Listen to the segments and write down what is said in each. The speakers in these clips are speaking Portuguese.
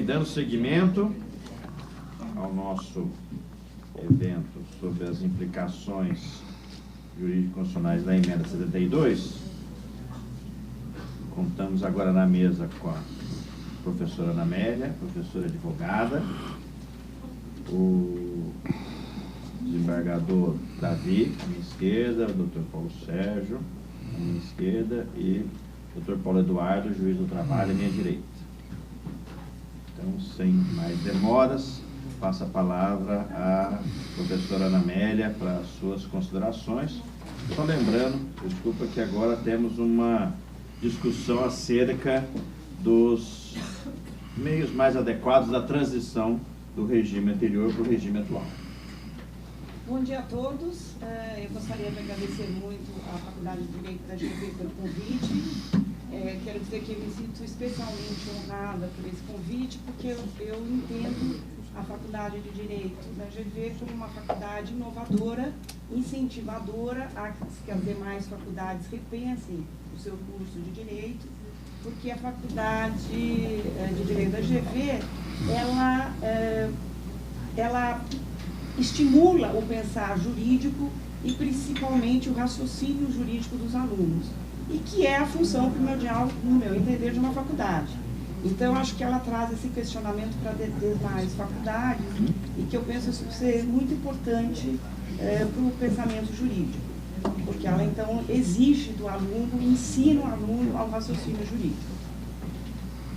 bem, dando seguimento ao nosso evento sobre as implicações jurídico-constitucionais da emenda 72, contamos agora na mesa com a professora Ana Amélia, professora advogada, o desembargador Davi, à minha esquerda, o doutor Paulo Sérgio, à minha esquerda, e o doutor Paulo Eduardo, juiz do trabalho, à minha direita. Então, sem mais demoras, passo a palavra à professora Ana Amélia para as suas considerações. Só lembrando, desculpa, que agora temos uma discussão acerca dos meios mais adequados da transição do regime anterior para o regime atual. Bom dia a todos. Eu gostaria de agradecer muito à Faculdade de Direito da GV pelo convite. Quero dizer que eu me sinto especialmente honrada por esse convite, porque eu entendo a Faculdade de Direito da GV como uma faculdade inovadora, incentivadora a que as demais faculdades repensem o seu curso de Direito, porque a Faculdade de Direito da GV, ela estimula o pensar jurídico e principalmente o raciocínio jurídico dos alunos, e que é a função primordial, no meu entender, de uma faculdade. Então, acho que ela traz esse questionamento para demais faculdades, e que eu penso isso ser muito importante para o pensamento jurídico, porque ela, então, exige do aluno, ensina o aluno ao raciocínio jurídico.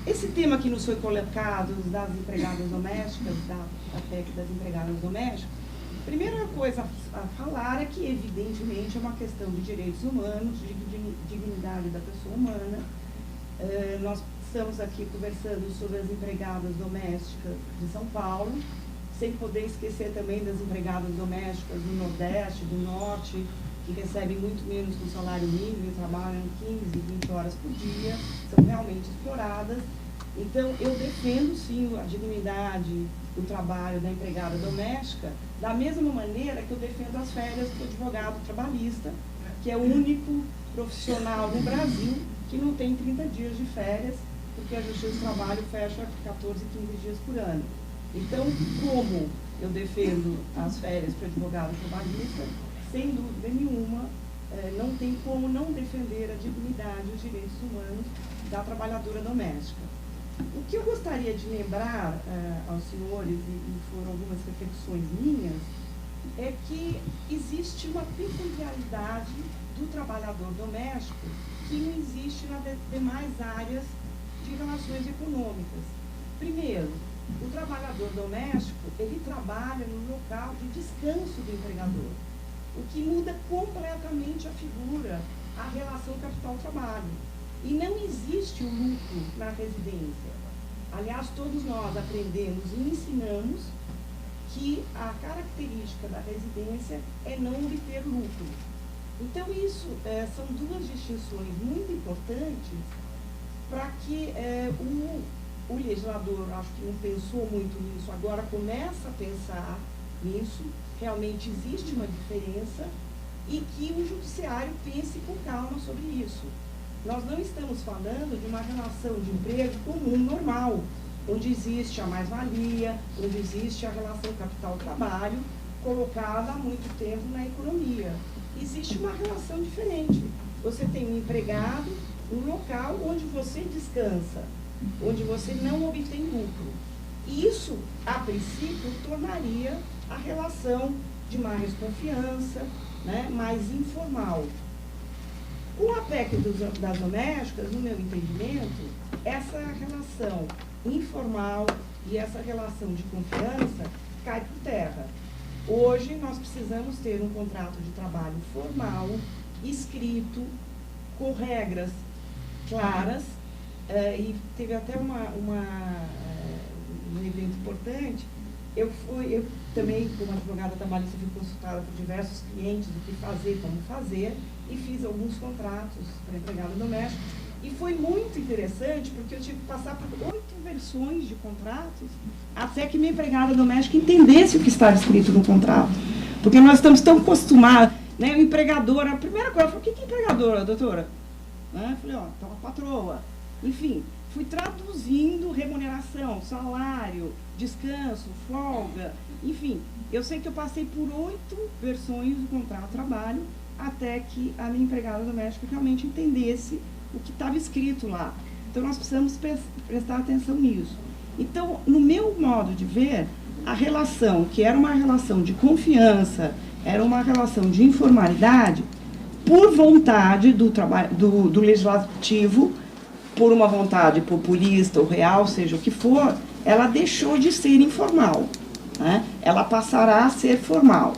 Esse tema que nos foi colocado das empregadas domésticas, da PEC das empregadas domésticas, a primeira coisa a falar é que, evidentemente, é uma questão de direitos humanos, de dignidade da pessoa humana. Nós estamos aqui conversando sobre as empregadas domésticas de São Paulo, sem poder esquecer também das empregadas domésticas do Nordeste, do Norte, que recebem muito menos que o salário mínimo e trabalham 15, 20 horas por dia, são realmente exploradas. Então, eu defendo, sim, a dignidade do trabalho da empregada doméstica, da mesma maneira que eu defendo as férias do advogado trabalhista, que é o único profissional no Brasil que não tem 30 dias de férias, porque a Justiça do Trabalho fecha 14, 15 dias por ano. Então, como eu defendo as férias para o advogado trabalhista, sem dúvida nenhuma, não tem como não defender a dignidade e os direitos humanos da trabalhadora doméstica. O que eu gostaria de lembrar aos senhores, e foram algumas reflexões minhas, é que existe uma peculiaridade do trabalhador doméstico que não existe nas demais áreas de relações econômicas. Primeiro, o trabalhador doméstico, ele trabalha no local de descanso do empregador, o que muda completamente a figura, a relação capital-trabalho. E não existe o lucro na residência. Aliás, todos nós aprendemos e ensinamos que a característica da residência é não obter lucro. Então, isso são duas distinções muito importantes para que o legislador, acho que não pensou muito nisso, agora começa a pensar nisso, realmente existe uma diferença, e que o judiciário pense com calma sobre isso. Nós não estamos falando de uma relação de emprego comum, normal, onde existe a mais-valia, onde existe a relação capital-trabalho, colocada há muito tempo na economia. Existe uma relação diferente. Você tem um empregado, um local onde você descansa, onde você não obtém lucro. E isso, a princípio, tornaria a relação de mais confiança, né, mais informal. Com a PEC das domésticas, no meu entendimento, essa relação informal e essa relação de confiança cai por terra. Hoje, nós precisamos ter um contrato de trabalho formal, escrito, com regras claras, e teve até um evento importante. Eu também, como advogada trabalhista, fui consultada por diversos clientes do que fazer, como fazer, e fiz alguns contratos para empregada doméstica. E foi muito interessante, porque eu tive que passar por 8 versões de contratos, até que minha empregada doméstica entendesse o que estava escrito no contrato. Porque nós estamos tão acostumados, né? O empregador, a primeira coisa, eu falei, o que é empregadora, doutora? Né? Eu falei, ó, tá uma patroa. Enfim, fui traduzindo remuneração, salário, descanso, folga, enfim. Eu sei que eu passei por 8 versões do contrato de trabalho até que a minha empregada doméstica realmente entendesse o que estava escrito lá. Então, nós precisamos prestar atenção nisso. Então, no meu modo de ver, a relação, que era uma relação de confiança, era uma relação de informalidade, por vontade do legislativo, por uma vontade populista ou real, seja o que for, ela deixou de ser informal, né? Ela passará a ser formal.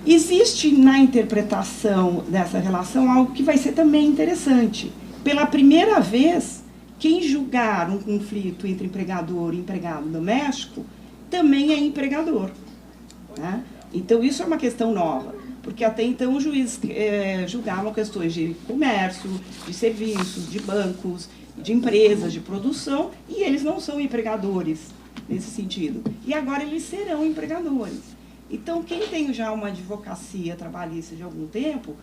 Existe na interpretação dessa relação algo que vai ser também interessante. Pela primeira vez, quem julgar um conflito entre empregador e empregado doméstico também é empregador, né? Então, isso é uma questão nova, porque até então os juízes julgavam questões de comércio, de serviços, de bancos, de empresas, de produção, e eles não são empregadores nesse sentido. E agora eles serão empregadores. Então, quem tem já uma advocacia trabalhista de algum tempo,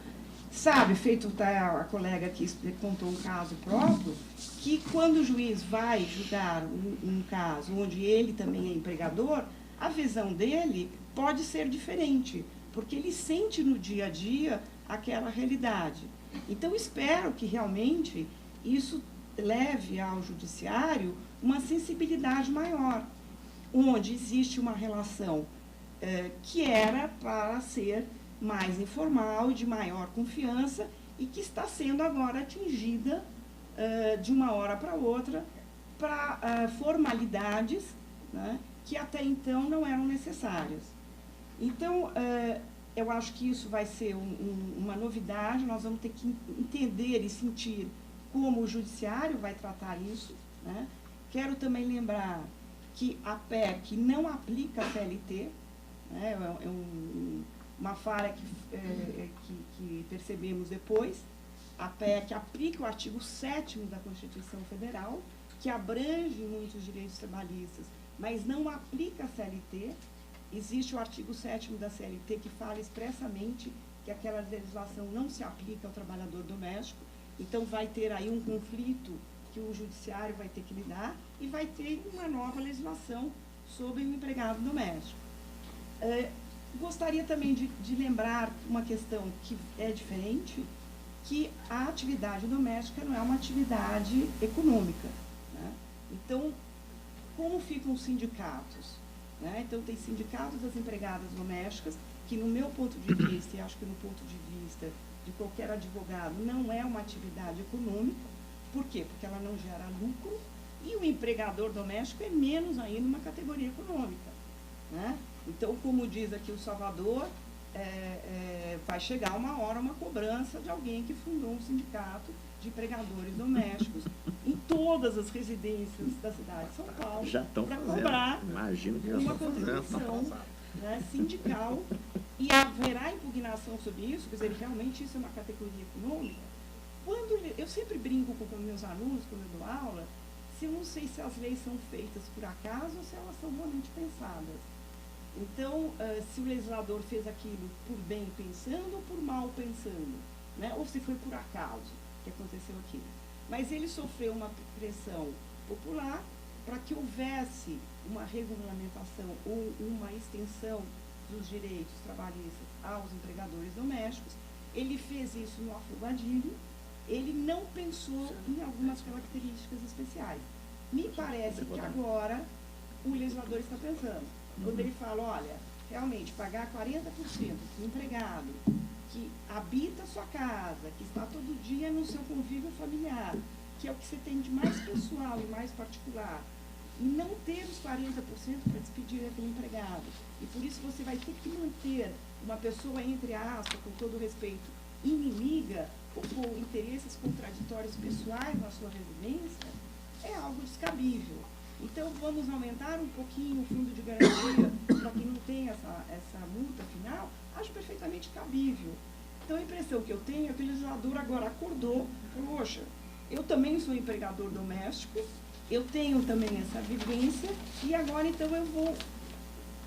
sabe, feito a colega aqui contou um caso próprio, que quando o juiz vai julgar um caso onde ele também é empregador, a visão dele pode ser diferente, porque ele sente no dia a dia aquela realidade. Então, espero que realmente isso leve ao judiciário uma sensibilidade maior, onde existe uma relação que era para ser mais informal, de maior confiança, e que está sendo agora atingida de uma hora para outra para formalidades, né, que até então não eram necessárias. Então, eu acho que isso vai ser uma novidade, nós vamos ter que entender e sentir como o judiciário vai tratar isso, né? Quero também lembrar que a PEC não aplica a CLT, né? Uma falha que percebemos depois. A PEC aplica o artigo 7º da Constituição Federal, que abrange muitos direitos trabalhistas, mas não aplica a CLT. Existe o artigo 7º da CLT que fala expressamente que aquela legislação não se aplica ao trabalhador doméstico. Então, vai ter aí um conflito que o judiciário vai ter que lidar e vai ter uma nova legislação sobre o empregado doméstico. Gostaria também de lembrar uma questão que é diferente, que a atividade doméstica não é uma atividade econômica, né? Então, como ficam os sindicatos, né? Então, tem sindicatos das empregadas domésticas, que no meu ponto de vista, e acho que no ponto de vista de qualquer advogado, não é uma atividade econômica. Por quê? Porque ela não gera lucro, e o empregador doméstico é menos ainda uma categoria econômica, né? Então, como diz aqui o Salvador, vai chegar uma hora uma cobrança de alguém que fundou um sindicato de empregadores domésticos em todas as residências da cidade de São Paulo para cobrar uma contribuição, né, sindical, e haverá impugnação sobre isso, quer dizer, realmente isso é uma categoria econômica. Eu sempre brinco com meus alunos, quando eu dou aula, se eu não sei se as leis são feitas por acaso ou se elas são realmente pensadas. Então, se o legislador fez aquilo por bem pensando ou por mal pensando, né? Ou se foi por acaso que aconteceu aquilo. Mas ele sofreu uma pressão popular para que houvesse uma regulamentação ou uma extensão dos direitos trabalhistas aos empregadores domésticos. Ele fez isso no afogadilho, ele não pensou em algumas características especiais. Me parece que agora o legislador está pensando. Quando ele fala, olha, realmente pagar 40% do empregado que habita a sua casa, que está todo dia no seu convívio familiar, que é o que você tem de mais pessoal e mais particular, e não ter os 40% para despedir aquele empregado. E por isso você vai ter que manter uma pessoa, entre aspas, com todo respeito, inimiga ou com interesses contraditórios pessoais na sua residência, é algo descabível. Então, vamos aumentar um pouquinho o fundo de garantia para que não tenha essa multa final, acho perfeitamente cabível. Então, a impressão que eu tenho é que o legislador agora acordou, falou, poxa, eu também sou empregador doméstico, eu tenho também essa vivência, e agora, então, eu vou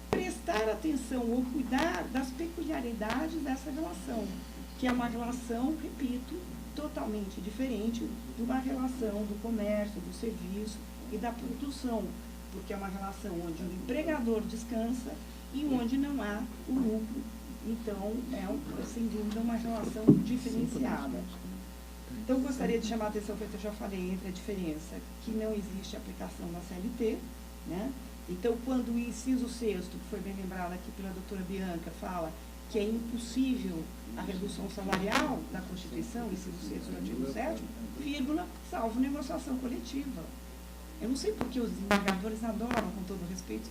prestar atenção ou cuidar das peculiaridades dessa relação, que é uma relação, repito, totalmente diferente de uma relação do comércio, do serviço e da produção, porque é uma relação onde o empregador descansa e onde não há o lucro. Então, sem dúvida, uma relação diferenciada. Então, gostaria de chamar a atenção, que eu já falei, entre a diferença que não existe aplicação na CLT, né? Então, quando o inciso 6º, que foi bem lembrado aqui pela doutora Bianca, fala que é impossível a redução salarial da Constituição, inciso 6º do artigo 7º, vírgula, salvo negociação coletiva. Eu não sei porque os desembargadores adoram, com todo respeito,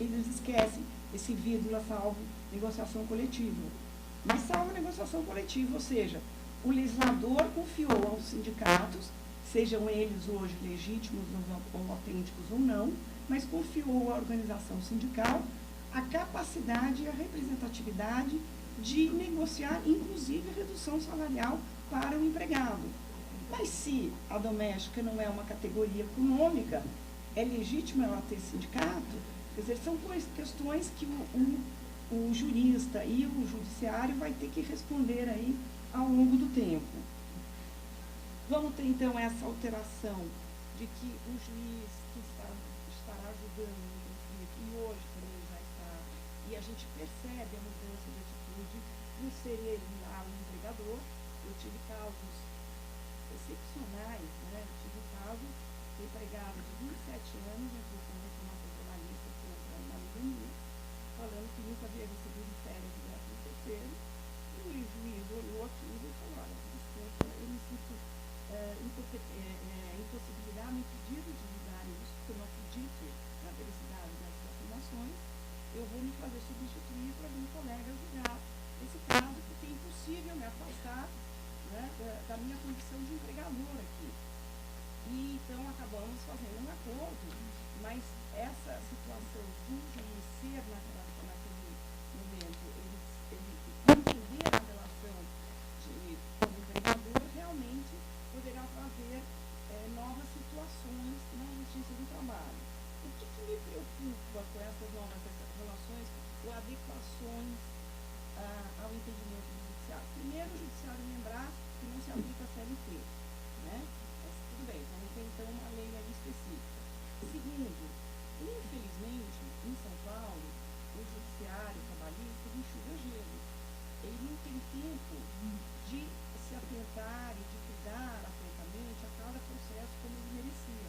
eles esquecem esse vírgula, salvo negociação coletiva. Mas salvo negociação coletiva, ou seja, o legislador confiou aos sindicatos, sejam eles hoje legítimos ou autênticos ou não, mas confiou à organização sindical a capacidade e a representatividade de negociar, inclusive, redução salarial para o empregado. Mas se a doméstica não é uma categoria econômica, é legítimo ela ter sindicato? Quer dizer, são questões que o jurista e o judiciário vai ter que responder aí ao longo do tempo. Vamos ter, então, essa alteração de que o juiz que estará julgando um conflito, e hoje também já está, e a gente percebe a mudança de atitude, não ser ele lá o empregador. Eu tive casos excepcionais, né? Eu tive um caso de empregada de 27 anos, entrou com reclamação trabalhista contra uma amiga minha, falando que nunca havia recebido férias de 13º, e o juiz olhou aquilo e falou: olha, desculpa, eu me sinto impossibilidade, impedido de julgar isso, porque eu não acredito na veracidade dessas afirmações, eu vou me fazer substituir para um colega julgar esse caso, porque é impossível me afastar, né, da minha condição de empregador aqui. E então acabamos fazendo um acordo, mas essa situação do juiz ser naquele momento, ele entender a relação com o empregador, realmente poderá trazer novas situações na justiça do trabalho. O que me preocupa com essas novas relações ou adequações ao entendimento do judiciário? Primeiro, o judiciário lembrar que não se aplica a CLT, né? Mas tudo bem, vamos ter então uma lei ali específica. Segundo, infelizmente, em São Paulo, o judiciário trabalhista enxuga gelo. Ele não tem tempo de se atentar e de cuidar atentamente a cada processo como ele merecia.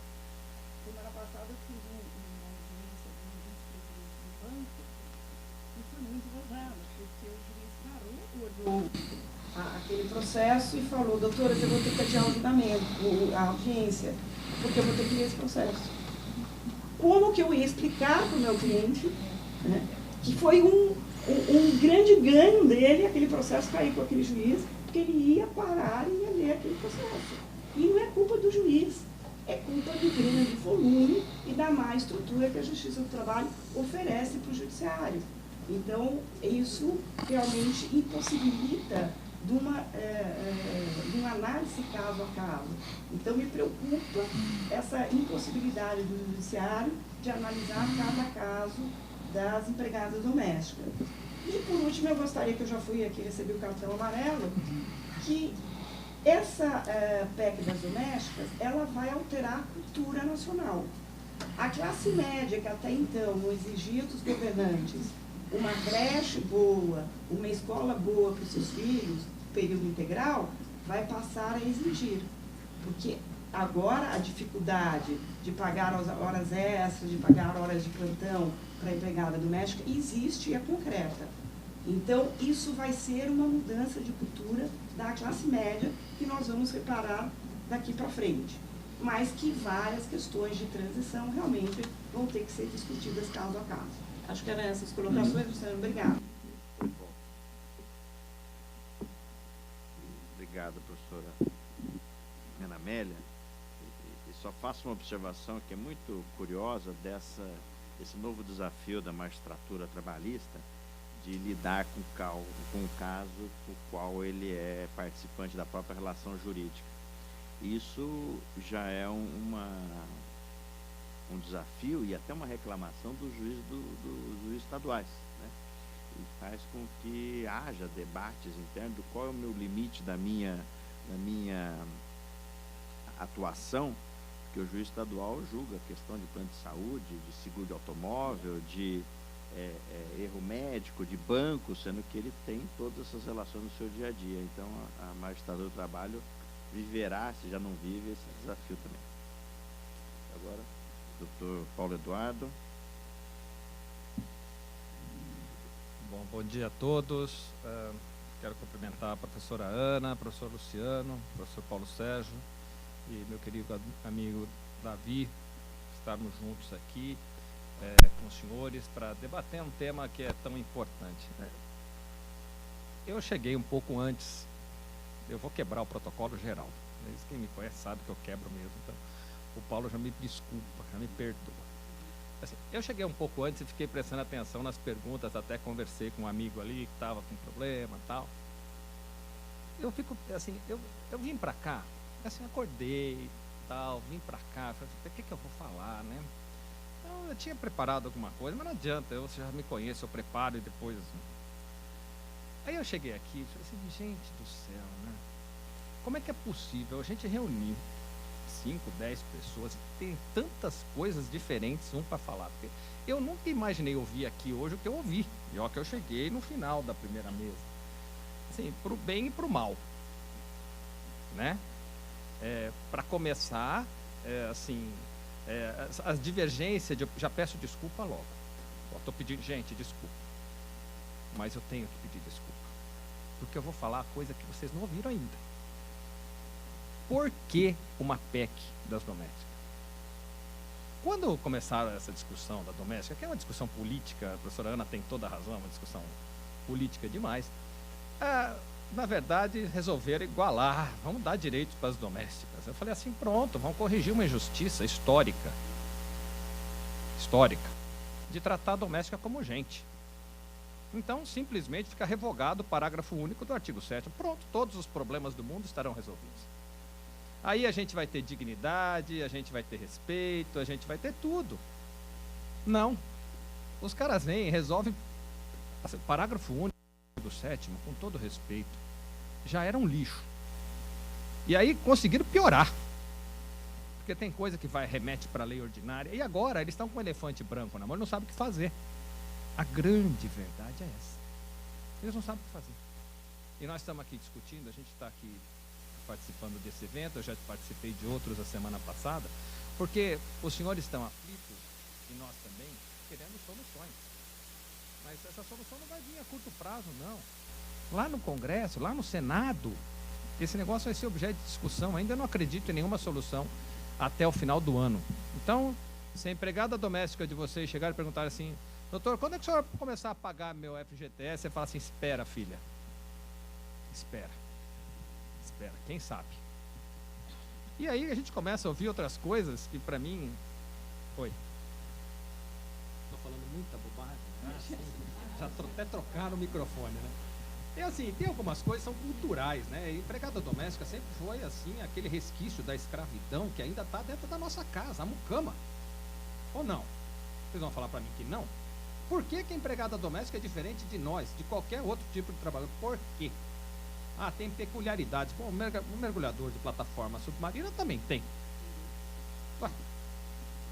Semana passada eu fiz uma audiência com um vice-presidente do banco e foi muito gozado, porque o juiz parou, olhou aquele processo e falou: doutora, eu vou ter que adiar o julgamento, a audiência, porque eu vou ter que ler esse processo. Como que eu ia explicar para o meu cliente, né, que foi um grande ganho dele aquele processo cair com aquele juiz, porque ele ia parar e ia ler aquele processo. E não é culpa do juiz, é culpa do grande volume e da má estrutura que a Justiça do Trabalho oferece para o judiciário. Então, isso realmente impossibilita de uma análise caso a caso. Então, me preocupa essa impossibilidade do judiciário de analisar cada caso das empregadas domésticas. E, por último, eu gostaria, que eu já fui aqui receber o cartão amarelo, que essa PEC das domésticas, ela vai alterar a cultura nacional. A classe média, que até então não exigia dos governantes uma creche boa, uma escola boa para os seus filhos, período integral, vai passar a exigir. Porque agora a dificuldade de pagar horas extras, de pagar horas de plantão para a empregada doméstica existe e é concreta. Então, isso vai ser uma mudança de cultura da classe média que nós vamos reparar daqui para frente. Mas que várias questões de transição realmente vão ter que ser discutidas caso a caso. Acho que eram essas colocações, Luciano. Obrigada. Obrigado, professora Ana Amélia. E só faço uma observação que é muito curiosa desse novo desafio da magistratura trabalhista de lidar com o caso por qual ele é participante da própria relação jurídica. Isso já é um desafio e até uma reclamação dos juízes juízes estaduais, né? E faz com que haja debates internos do qual é o meu limite da minha na minha atuação, porque o juiz estadual julga a questão de plano de saúde, de seguro de automóvel, de erro médico, de banco, sendo que ele tem todas essas relações no seu dia a dia. Então, a magistratura do trabalho viverá, se já não vive, esse desafio também. Agora, doutor Paulo Eduardo. Bom dia a todos. Quero cumprimentar a professora Ana, professor Luciano, professor Paulo Sérgio e meu querido amigo Davi, estarmos juntos aqui com os senhores para debater um tema que é tão importante. Eu cheguei um pouco antes, eu vou quebrar o protocolo geral. Quem me conhece sabe que eu quebro mesmo, então o Paulo já me desculpa, já me perdoa. Assim, eu cheguei um pouco antes e fiquei prestando atenção nas perguntas, até conversei com um amigo ali que estava com problema e tal. Eu fico, assim, eu vim para cá, assim, acordei tal, vim para cá, falei, o que eu vou falar, né? Então, eu tinha preparado alguma coisa, mas não adianta, você já me conhece, eu preparo e depois... Aí eu cheguei aqui e falei assim, gente do céu, né? Como é que é possível a gente reunir 5, 10 pessoas, tem tantas coisas diferentes para falar, porque eu nunca imaginei ouvir aqui hoje o que eu ouvi, e ó que eu cheguei no final da primeira mesa, assim, pro bem e pro mal, né? Para começar, as divergências, já peço desculpa logo, estou pedindo, gente, desculpa, mas eu tenho que pedir desculpa, porque eu vou falar coisa que vocês não ouviram ainda. Por que uma PEC das domésticas? Quando começaram essa discussão da doméstica, que é uma discussão política, a professora Ana tem toda a razão, é uma discussão política demais, na verdade resolveram igualar, vamos dar direitos para as domésticas. Eu falei assim, pronto, vamos corrigir uma injustiça histórica, de tratar a doméstica como gente. Então, simplesmente fica revogado o parágrafo único do artigo 7º. Pronto, todos os problemas do mundo estarão resolvidos. Aí a gente vai ter dignidade, a gente vai ter respeito, a gente vai ter tudo. Não. Os caras vêm e resolvem. Assim, parágrafo único do 7º, com todo respeito, já era um lixo. E aí conseguiram piorar. Porque tem coisa que remete para a lei ordinária. E agora eles estão com um elefante branco na mão e não sabem o que fazer. A grande verdade é essa. Eles não sabem o que fazer. E nós estamos aqui discutindo, a gente está aqui participando desse evento, eu já participei de outros a semana passada, porque os senhores estão aflitos, e nós também, querendo soluções. Mas essa solução não vai vir a curto prazo, não. Lá no Congresso, lá no Senado, esse negócio vai ser objeto de discussão. Ainda não acredito em nenhuma solução até o final do ano. Então, se a empregada doméstica de vocês chegar e perguntar assim, doutor, quando é que o senhor vai começar a pagar meu FGTS? Você fala assim, espera, filha. Espera, quem sabe? E aí a gente começa a ouvir outras coisas que para mim... Oi. Estou falando muita bobagem, né? Já até trocaram o microfone, né? E assim, tem algumas coisas que são culturais, né? E empregada doméstica sempre foi assim, aquele resquício da escravidão que ainda está dentro da nossa casa, a mucama. Ou não? Vocês vão falar para mim que não? Por que a empregada doméstica é diferente de nós, de qualquer outro tipo de trabalho? Por quê? Tem peculiaridades. Bom, o mergulhador de plataforma submarina também tem. Ué,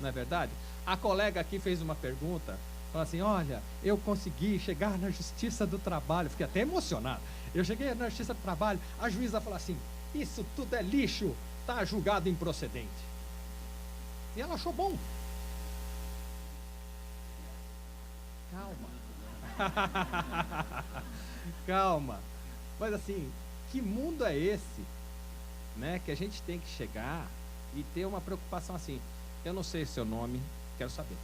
não é verdade? A colega aqui fez uma pergunta, falou assim, olha, eu consegui chegar na Justiça do Trabalho. Fiquei até emocionado. Eu cheguei na Justiça do Trabalho, a juíza falou assim, isso tudo é lixo, está julgado improcedente. E ela achou bom. Calma. Calma. Mas assim, que mundo é esse, né, que a gente tem que chegar e ter uma preocupação assim, eu não sei seu nome, quero saber.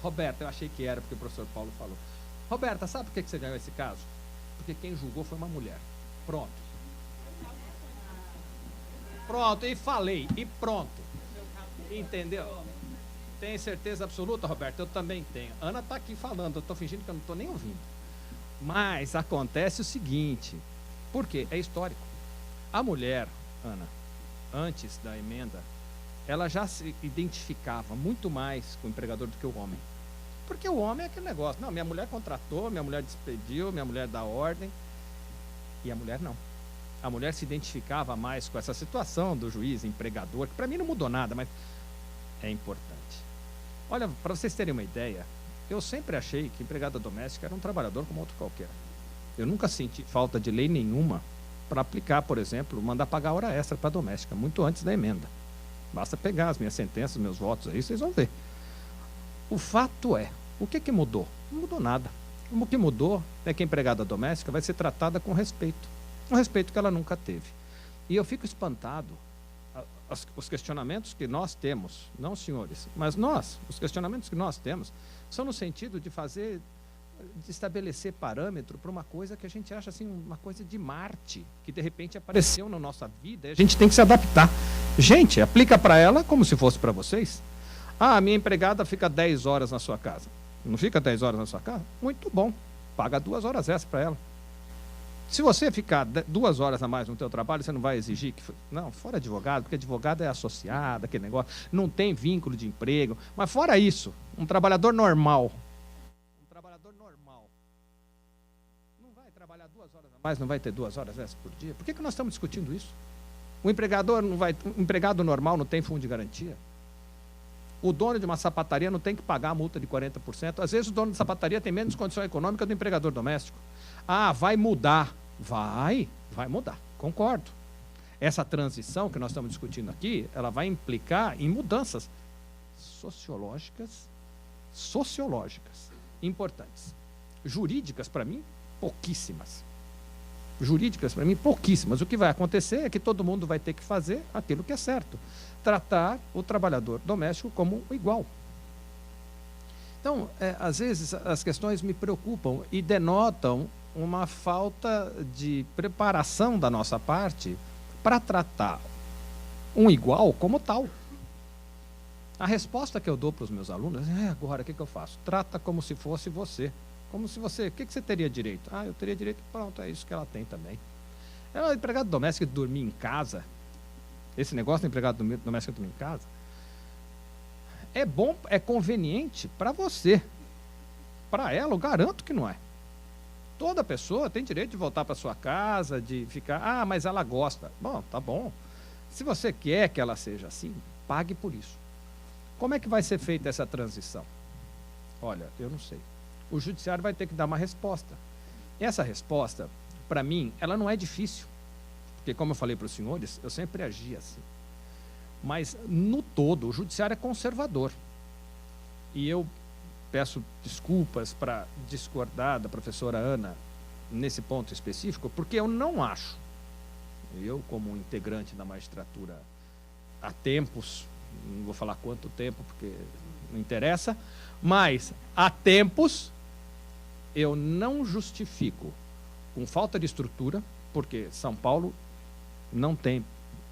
Roberta, eu achei que era porque o professor Paulo falou. Roberta, sabe por que você ganhou esse caso? Porque quem julgou foi uma mulher. Pronto. Pronto, e falei, e pronto. Entendeu? Tem certeza absoluta, Roberta? Eu também tenho. Ana está aqui falando, eu estou fingindo que eu não estou nem ouvindo. Mas acontece o seguinte, porque é histórico. A mulher, Ana, antes da emenda, ela já se identificava muito mais com o empregador do que o homem. Porque o homem é aquele negócio, não, minha mulher contratou, minha mulher despediu, minha mulher dá ordem, e a mulher não. a mulher se identificava mais com essa situação do juiz, empregador, que para mim não mudou nada, mas é importante. Olha, para vocês terem uma ideia, eu sempre achei que empregada doméstica era um trabalhador como outro qualquer. Eu nunca senti falta de lei nenhuma para aplicar, por exemplo, mandar pagar hora extra para a doméstica, muito antes da emenda. Basta pegar as minhas sentenças, meus votos aí, vocês vão ver. O fato é, o que mudou? Não mudou nada. O que mudou é que a empregada doméstica vai ser tratada com respeito. Um respeito que ela nunca teve. E eu fico espantado, os questionamentos que nós temos, não os senhores, mas nós, os questionamentos que nós temos, são no sentido de estabelecer parâmetro para uma coisa que a gente acha assim, uma coisa de Marte, que de repente apareceu na nossa vida e a gente tem que se adaptar. Gente, aplica para ela como se fosse para vocês. Ah, a minha empregada fica 10 horas na sua casa. Não fica 10 horas na sua casa? Muito bom. Paga 2 horas extra para ela. Se você ficar 2 horas a mais no teu trabalho, você não vai exigir que... Não, fora advogado, porque advogado é associado, aquele negócio, não tem vínculo de emprego. Mas fora isso, um trabalhador normal, não vai trabalhar 2 horas a mais, não vai ter 2 horas extras por dia? Por que nós estamos discutindo isso? O empregado normal não tem fundo de garantia? O dono de uma sapataria não tem que pagar a multa de 40%. Às vezes o dono de sapataria tem menos condição econômica do empregador doméstico. Ah, vai mudar. Vai mudar, concordo. Essa transição que nós estamos discutindo aqui, ela vai implicar em mudanças sociológicas importantes. Jurídicas, para mim, pouquíssimas. O que vai acontecer é que todo mundo vai ter que fazer aquilo que é certo. Tratar o trabalhador doméstico como igual. Então, às vezes, as questões me preocupam e denotam uma falta de preparação da nossa parte para tratar um igual como tal. A resposta que eu dou para os meus alunos é: agora, o que eu faço? Trata como se fosse você. Como se você... O que você teria direito? Ah, eu teria direito... Pronto, é isso que ela tem também. É uma empregada doméstica que dormir em casa. Esse negócio do empregado doméstico dormir em casa é bom, é conveniente para você. Para ela, eu garanto que não é. Toda pessoa tem direito de voltar para sua casa, de ficar... Ah, mas ela gosta. Bom, tá bom. Se você quer que ela seja assim, pague por isso. Como é que vai ser feita essa transição? Olha, eu não sei. O judiciário vai ter que dar uma resposta. Essa resposta, para mim, ela não é difícil. Porque, como eu falei para os senhores, eu sempre agi assim. Mas, no todo, o judiciário é conservador. E eu peço desculpas para discordar da professora Ana nesse ponto específico, porque eu não acho, eu como integrante da magistratura há tempos, não vou falar quanto tempo, porque não interessa, mas há tempos eu não justifico com falta de estrutura, porque São Paulo não tem,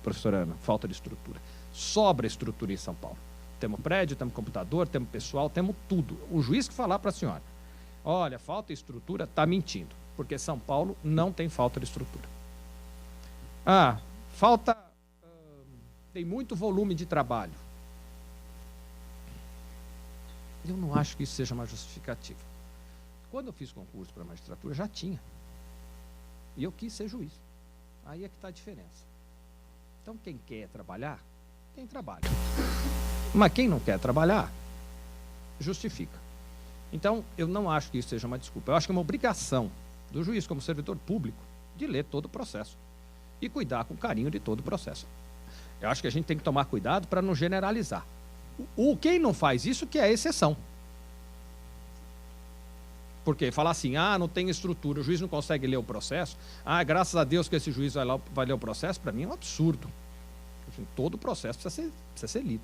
professora Ana, falta de estrutura. Sobra estrutura em São Paulo. Temos prédio, temos computador, temos pessoal, temos tudo. O juiz que falar para a senhora, olha, falta estrutura, está mentindo, porque São Paulo não tem falta de estrutura. Ah, falta... tem muito volume de trabalho. Eu não acho que isso seja uma justificativa. Quando eu fiz concurso para a magistratura, já tinha. E eu quis ser juiz. Aí é que está a diferença. Então, quem quer trabalhar, quem trabalha. Mas quem não quer trabalhar, justifica. Então, eu não acho que isso seja uma desculpa. Eu acho que é uma obrigação do juiz, como servidor público, de ler todo o processo e cuidar com carinho de todo o processo. Eu acho que a gente tem que tomar cuidado para não generalizar. Quem não faz isso que é a exceção. Porque falar assim, ah, não tem estrutura, o juiz não consegue ler o processo, ah, graças a Deus que esse juiz vai ler o processo, para mim é um absurdo. Assim, todo o processo precisa ser lido.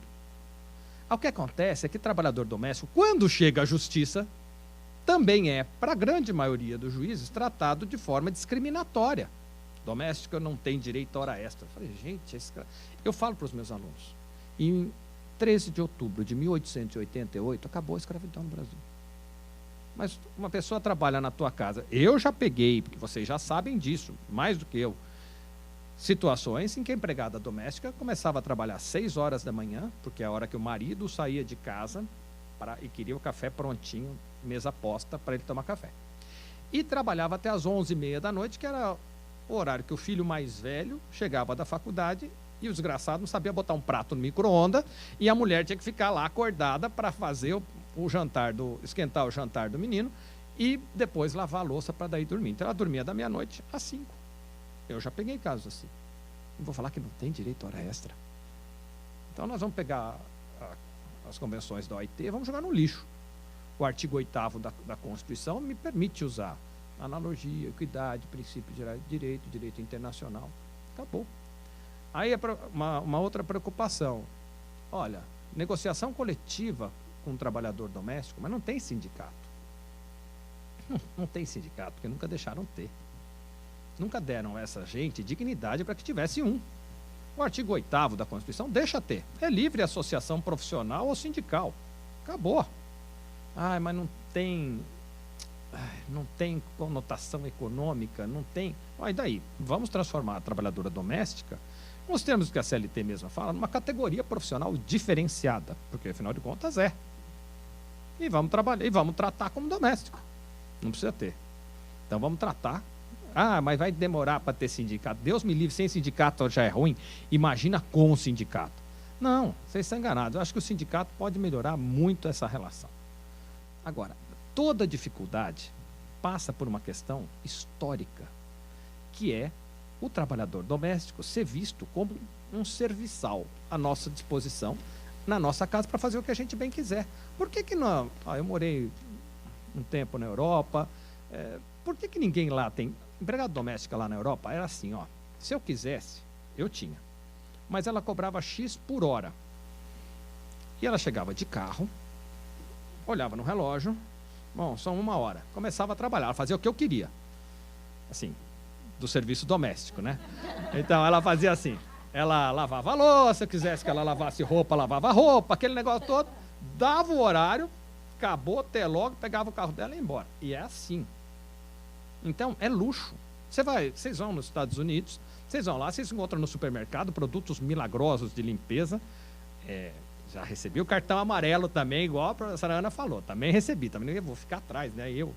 O que acontece é que trabalhador doméstico, quando chega à justiça, também é, para a grande maioria dos juízes, tratado de forma discriminatória. Doméstico não tem direito a hora extra. Eu falei, gente, eu falo para os meus alunos, em 13 de outubro de 1888, acabou a escravidão no Brasil. Mas uma pessoa trabalha na tua casa, eu já peguei, porque vocês já sabem disso, mais do que eu, situações em que a empregada doméstica começava a trabalhar às 6 horas da manhã, porque é a hora que o marido saía de casa e queria o café prontinho, mesa posta, para ele tomar café. E trabalhava até às 11h30 da noite, que era o horário que o filho mais velho chegava da faculdade e o desgraçado não sabia botar um prato no micro-ondas e a mulher tinha que ficar lá acordada para fazer o jantar, esquentar o jantar do menino e depois lavar a louça para daí dormir. Então ela dormia da meia-noite às 5. Eu já peguei casos assim. Não vou falar que não tem direito a hora extra. Então nós vamos pegar as convenções da OIT e vamos jogar no lixo. O artigo 8º da Constituição me permite usar analogia, equidade, princípio de direito, direito internacional. Acabou. Aí é uma outra preocupação. Olha, negociação coletiva com um trabalhador doméstico, mas não tem sindicato. Não tem sindicato, porque nunca deixaram ter. Nunca deram a essa gente dignidade para que tivesse um. O artigo 8º da Constituição deixa ter. É livre associação profissional ou sindical. Acabou. Mas não tem conotação econômica, não tem. E daí? Vamos transformar a trabalhadora doméstica, com os termos que a CLT mesma fala, numa categoria profissional diferenciada, porque afinal de contas é. E vamos trabalhar, e vamos tratar como doméstico. Não precisa ter. Então vamos tratar. Mas vai demorar para ter sindicato. Deus me livre, sem sindicato já é ruim. Imagina com o sindicato. Não, vocês estão enganados. Eu acho que o sindicato pode melhorar muito essa relação. Agora, toda dificuldade passa por uma questão histórica, que é o trabalhador doméstico ser visto como um serviçal à nossa disposição, na nossa casa, para fazer o que a gente bem quiser. Por que não? Eu morei um tempo na Europa. Por que ninguém lá tem... Empregada doméstica lá na Europa era assim, se eu quisesse, eu tinha. Mas ela cobrava X por hora. E ela chegava de carro, olhava no relógio, bom, são 1 hora. Começava a trabalhar, ela fazia o que eu queria. Assim, do serviço doméstico, né? Então ela fazia assim, ela lavava a louça, se eu quisesse que ela lavasse roupa, lavava a roupa, aquele negócio todo, dava o horário, acabou, até logo, pegava o carro dela e ia embora. E é assim. Então, é luxo. Vocês vão nos Estados Unidos, vocês vão lá, vocês encontram no supermercado produtos milagrosos de limpeza. Já recebi o cartão amarelo também, igual a professora Ana falou. Também recebi, também vou ficar atrás, né? Eu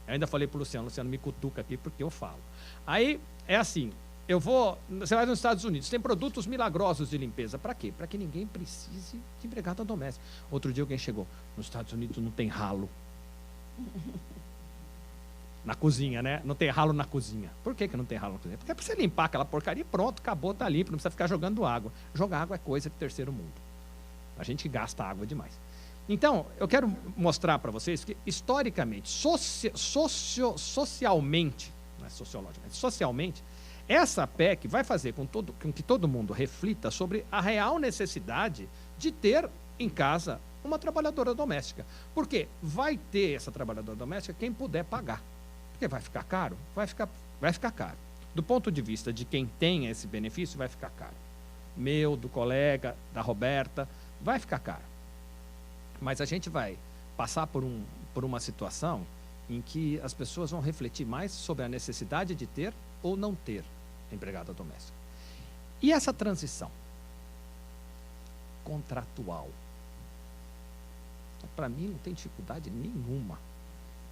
ainda falei para o Luciano me cutuca aqui porque eu falo. Aí, é assim, você vai nos Estados Unidos, tem produtos milagrosos de limpeza. Para quê? Para que ninguém precise de empregada doméstica. Outro dia alguém chegou, nos Estados Unidos não tem ralo. Na cozinha, né? Não tem ralo na cozinha. Por que não tem ralo na cozinha? Porque é para você limpar aquela porcaria e pronto, acabou, tá limpo, não precisa ficar jogando água. Jogar água é coisa de terceiro mundo. A gente gasta água demais. Então, eu quero mostrar para vocês que, historicamente, socialmente, não é sociologicamente, socialmente, essa PEC vai fazer com que todo mundo reflita sobre a real necessidade de ter em casa uma trabalhadora doméstica. Porque vai ter essa trabalhadora doméstica quem puder pagar. Porque vai ficar caro? Vai ficar caro. Do ponto de vista de quem tem esse benefício, vai ficar caro. Meu, do colega, da Roberta, vai ficar caro. Mas a gente vai passar por uma situação em que as pessoas vão refletir mais sobre a necessidade de ter ou não ter empregada doméstica. E essa transição contratual? Para mim não tem dificuldade nenhuma.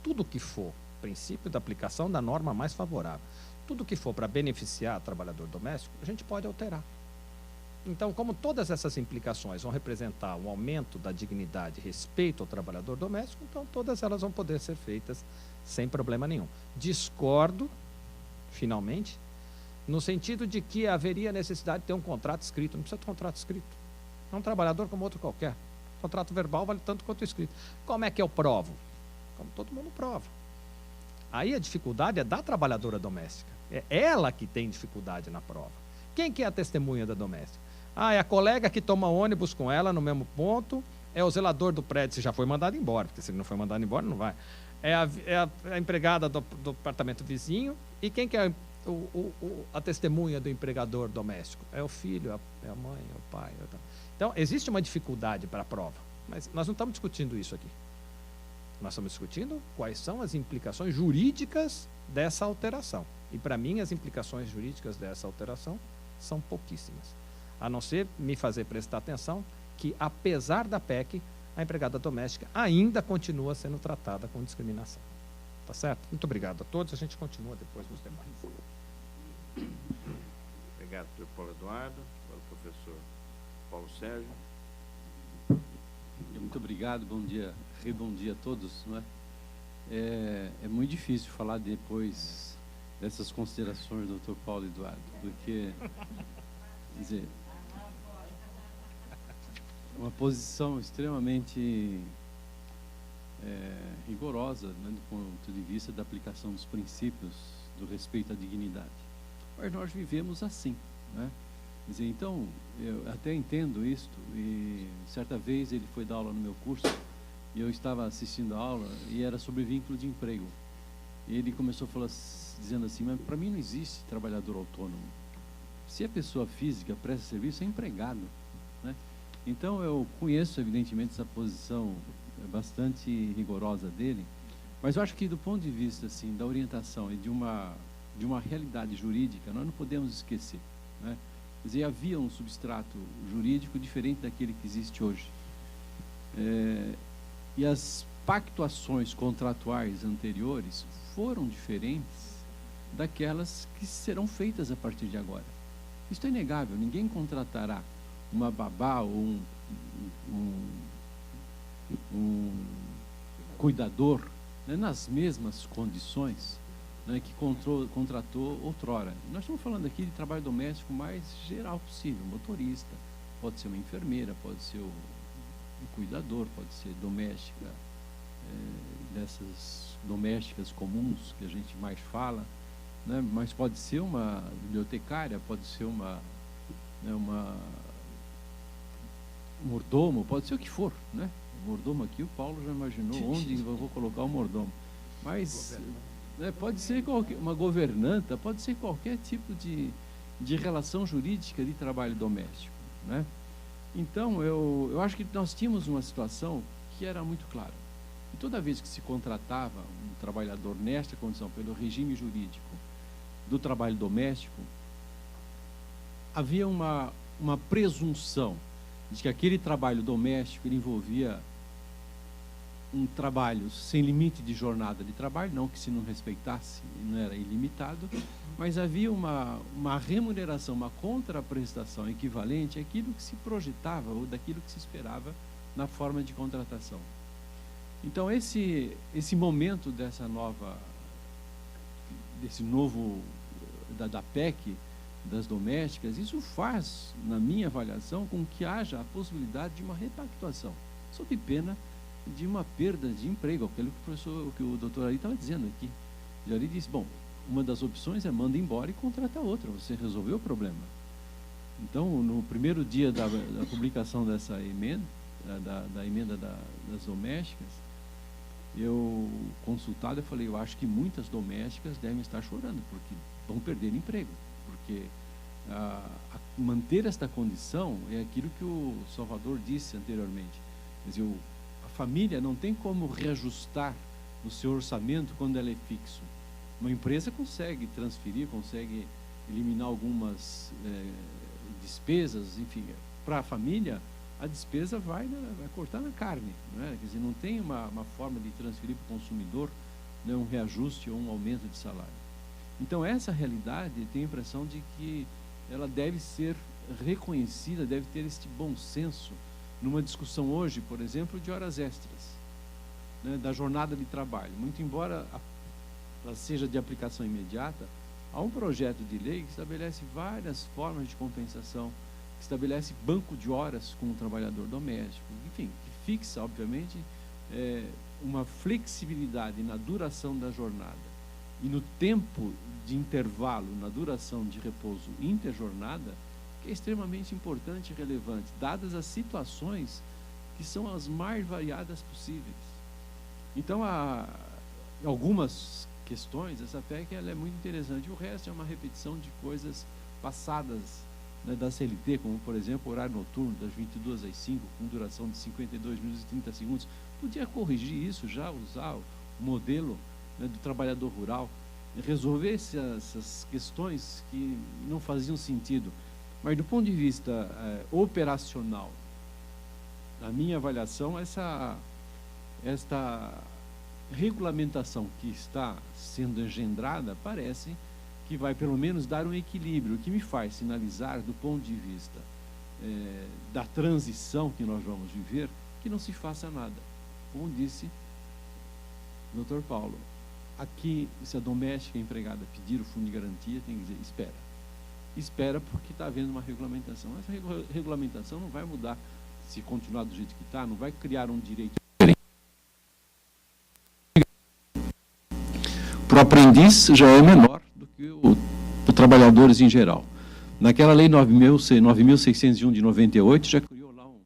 Tudo que for princípio da aplicação da norma mais favorável, tudo que for para beneficiar o trabalhador doméstico, a gente pode alterar. Então, como todas essas implicações vão representar um aumento da dignidade e respeito ao trabalhador doméstico, então todas elas vão poder ser feitas sem problema nenhum. Discordo, finalmente, no sentido de que haveria necessidade de ter um contrato escrito. Não precisa de contrato escrito. É um trabalhador como outro qualquer. O contrato verbal vale tanto quanto o escrito. Como é que eu provo? Como todo mundo prova. Aí a dificuldade é da trabalhadora doméstica. É ela que tem dificuldade na prova. Quem que é a testemunha da doméstica? É a colega que toma ônibus com ela no mesmo ponto, é o zelador do prédio, se já foi mandado embora, porque se ele não foi mandado embora, não vai. É a empregada do apartamento vizinho, e quem que é a testemunha do empregador doméstico? É o filho, é a mãe, é o pai. Então, existe uma dificuldade para a prova, mas nós não estamos discutindo isso aqui. Nós estamos discutindo quais são as implicações jurídicas dessa alteração. E, para mim, as implicações jurídicas dessa alteração são pouquíssimas. A não ser me fazer prestar atenção que, apesar da PEC, a empregada doméstica ainda continua sendo tratada com discriminação. Tá certo? Muito obrigado a todos. A gente continua depois nos debates. Obrigado, doutor Paulo Eduardo. Agora o professor Paulo Sérgio. Muito obrigado, bom dia, bom dia a todos. Não é? É muito difícil falar depois dessas considerações do doutor Paulo Eduardo, porque, quer dizer, uma posição extremamente rigorosa, né, do ponto de vista da aplicação dos princípios do respeito à dignidade. Mas nós vivemos assim, né? Quer dizer, então, eu até entendo isto, e certa vez ele foi dar aula no meu curso, e eu estava assistindo a aula, e era sobre vínculo de emprego. E ele começou a falar, dizendo assim, mas para mim não existe trabalhador autônomo. Se a pessoa física presta serviço, é empregado, né? Então, eu conheço, evidentemente, essa posição bastante rigorosa dele, mas eu acho que, do ponto de vista assim, da orientação e de uma realidade jurídica, nós não podemos esquecer, né? Quer dizer, havia um substrato jurídico diferente daquele que existe hoje. E as pactuações contratuais anteriores foram diferentes daquelas que serão feitas a partir de agora. Isso é inegável, ninguém contratará uma babá ou um cuidador, né, nas mesmas condições, né, que contratou outrora. Nós estamos falando aqui de trabalho doméstico mais geral possível, motorista, pode ser uma enfermeira, pode ser um cuidador, pode ser doméstica, dessas domésticas comuns que a gente mais fala, né, mas pode ser uma bibliotecária, pode ser uma mordomo, pode ser o que for, né? O mordomo aqui, o Paulo já imaginou onde eu vou colocar o mordomo. Mas né, pode ser uma governanta, pode ser qualquer tipo de relação jurídica de trabalho doméstico, né? Então, eu acho que nós tínhamos uma situação que era muito clara. E toda vez que se contratava um trabalhador nesta condição, pelo regime jurídico do trabalho doméstico, havia uma presunção de que aquele trabalho doméstico ele envolvia um trabalho sem limite de jornada de trabalho, não que se não respeitasse, não era ilimitado, mas havia uma remuneração, uma contraprestação equivalente àquilo que se projetava ou daquilo que se esperava na forma de contratação. Então, esse momento desse novo, da PEC, das domésticas, isso faz, na minha avaliação, com que haja a possibilidade de uma repactuação, sob pena de uma perda de emprego, aquilo que o doutor Ari estava dizendo aqui. O Ari disse, bom, uma das opções é manda embora e contrata outra, você resolveu o problema. Então, no primeiro dia da publicação dessa emenda, da emenda das domésticas, eu, consultado, eu falei, eu acho que muitas domésticas devem estar chorando, porque vão perder emprego, porque manter esta condição é aquilo que o Salvador disse anteriormente. Quer dizer, a família não tem como reajustar o seu orçamento quando ela é fixo. Uma empresa consegue transferir, consegue eliminar algumas despesas, enfim, para a família, a despesa vai cortar na carne, não é? Quer dizer, não tem uma forma de transferir para o consumidor, né, um reajuste ou um aumento de salário. Então, essa realidade, tem a impressão de que ela deve ser reconhecida, deve ter este bom senso numa discussão hoje, por exemplo, de horas extras, né, da jornada de trabalho. Muito embora ela seja de aplicação imediata, há um projeto de lei que estabelece várias formas de compensação, que estabelece banco de horas com o trabalhador doméstico, enfim, que fixa, obviamente, uma flexibilidade na duração da jornada e no tempo de intervalo, na duração de repouso interjornada, que é extremamente importante e relevante, dadas as situações que são as mais variadas possíveis. Então, há algumas questões, essa PEC ela é muito interessante, o resto é uma repetição de coisas passadas, né, da CLT, como, por exemplo, o horário noturno das 22 às 5, com duração de 52 minutos e 30 segundos. Podia corrigir isso já, usar o modelo, né, do trabalhador rural, resolver essas questões que não faziam sentido. Mas, do ponto de vista operacional, na minha avaliação, esta regulamentação que está sendo engendrada parece que vai pelo menos dar um equilíbrio, o que me faz sinalizar do ponto de vista da transição que nós vamos viver, que não se faça nada. Como disse o Dr. Paulo, aqui, se a doméstica e a empregada pedir o fundo de garantia, tem que dizer, espera. Espera porque está havendo uma regulamentação. Essa regulamentação não vai mudar se continuar do jeito que está, não vai criar um direito diferente. Para o aprendiz já é menor do que o trabalhadores em geral. Naquela lei 9.601 de 98, já criou lá um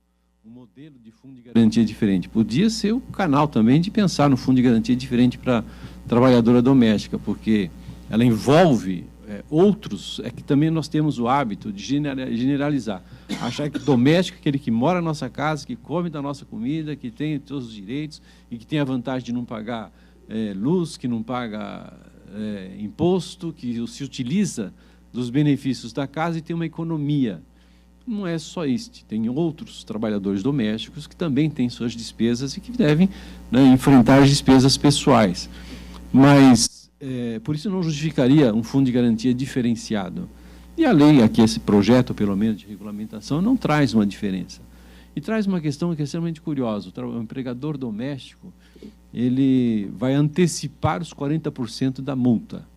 modelo de fundo de garantia diferente. Podia ser o canal também de pensar no fundo de garantia diferente para trabalhadora doméstica, porque ela envolve outros, é que também nós temos o hábito de generalizar. Achar que doméstico é aquele que mora na nossa casa, que come da nossa comida, que tem todos os direitos e que tem a vantagem de não pagar luz, que não paga imposto, que se utiliza dos benefícios da casa e tem uma economia. Não é só isso, tem outros trabalhadores domésticos que também têm suas despesas e que devem, né, enfrentar as despesas pessoais. Mas, por isso não justificaria um fundo de garantia diferenciado. E a lei, aqui esse projeto, pelo menos, de regulamentação, não traz uma diferença. E traz uma questão que é extremamente curiosa. O empregador doméstico, ele vai antecipar os 40% da multa.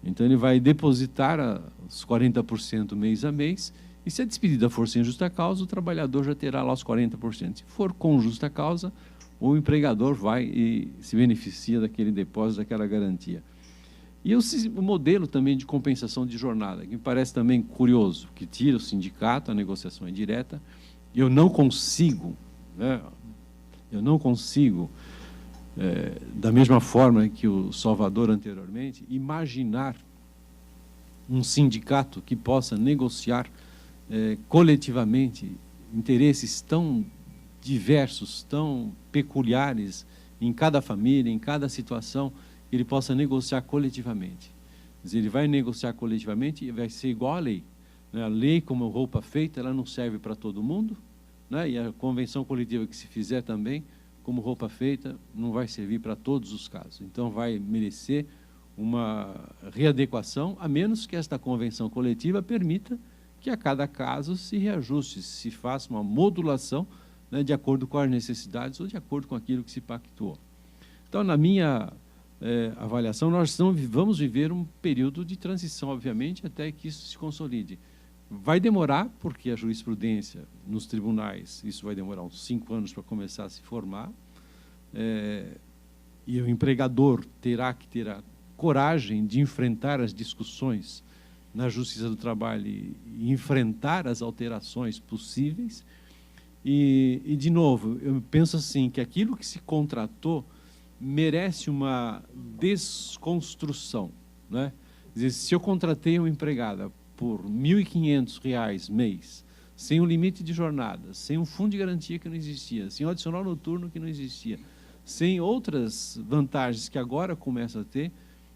Então, ele vai depositar os 40% mês a mês, e se a despedida for sem justa causa, o trabalhador já terá lá os 40%. Se for com justa causa, o empregador vai e se beneficia daquele depósito, daquela garantia. E o modelo também de compensação de jornada, que me parece também curioso, que tira o sindicato, a negociação é direta. Eu não consigo, da mesma forma que o Salvador anteriormente, imaginar um sindicato que possa negociar coletivamente interesses tão diversos, tão peculiares em cada família, em cada situação, que ele possa negociar coletivamente. Quer dizer, ele vai negociar coletivamente e vai ser igual à lei. A lei, como roupa feita, ela não serve para todo mundo, né? E a convenção coletiva que se fizer também, como roupa feita, não vai servir para todos os casos. Então, vai merecer uma readequação, a menos que esta convenção coletiva permita que a cada caso se reajuste, se faça uma modulação, né, de acordo com as necessidades ou de acordo com aquilo que se pactuou. Então, na minha avaliação, nós vamos viver um período de transição, obviamente, até que isso se consolide. Vai demorar, porque a jurisprudência nos tribunais, isso vai demorar uns 5 anos para começar a se formar, e o empregador terá que ter a coragem de enfrentar as discussões na Justiça do Trabalho e enfrentar as alterações possíveis. E, de novo, eu penso assim, que aquilo que se contratou merece uma desconstrução, né? Quer dizer, se eu contratei uma empregada por R$ 1.500 mês, sem um limite de jornada, sem um fundo de garantia que não existia, sem um adicional noturno que não existia, sem outras vantagens que agora começam a ter,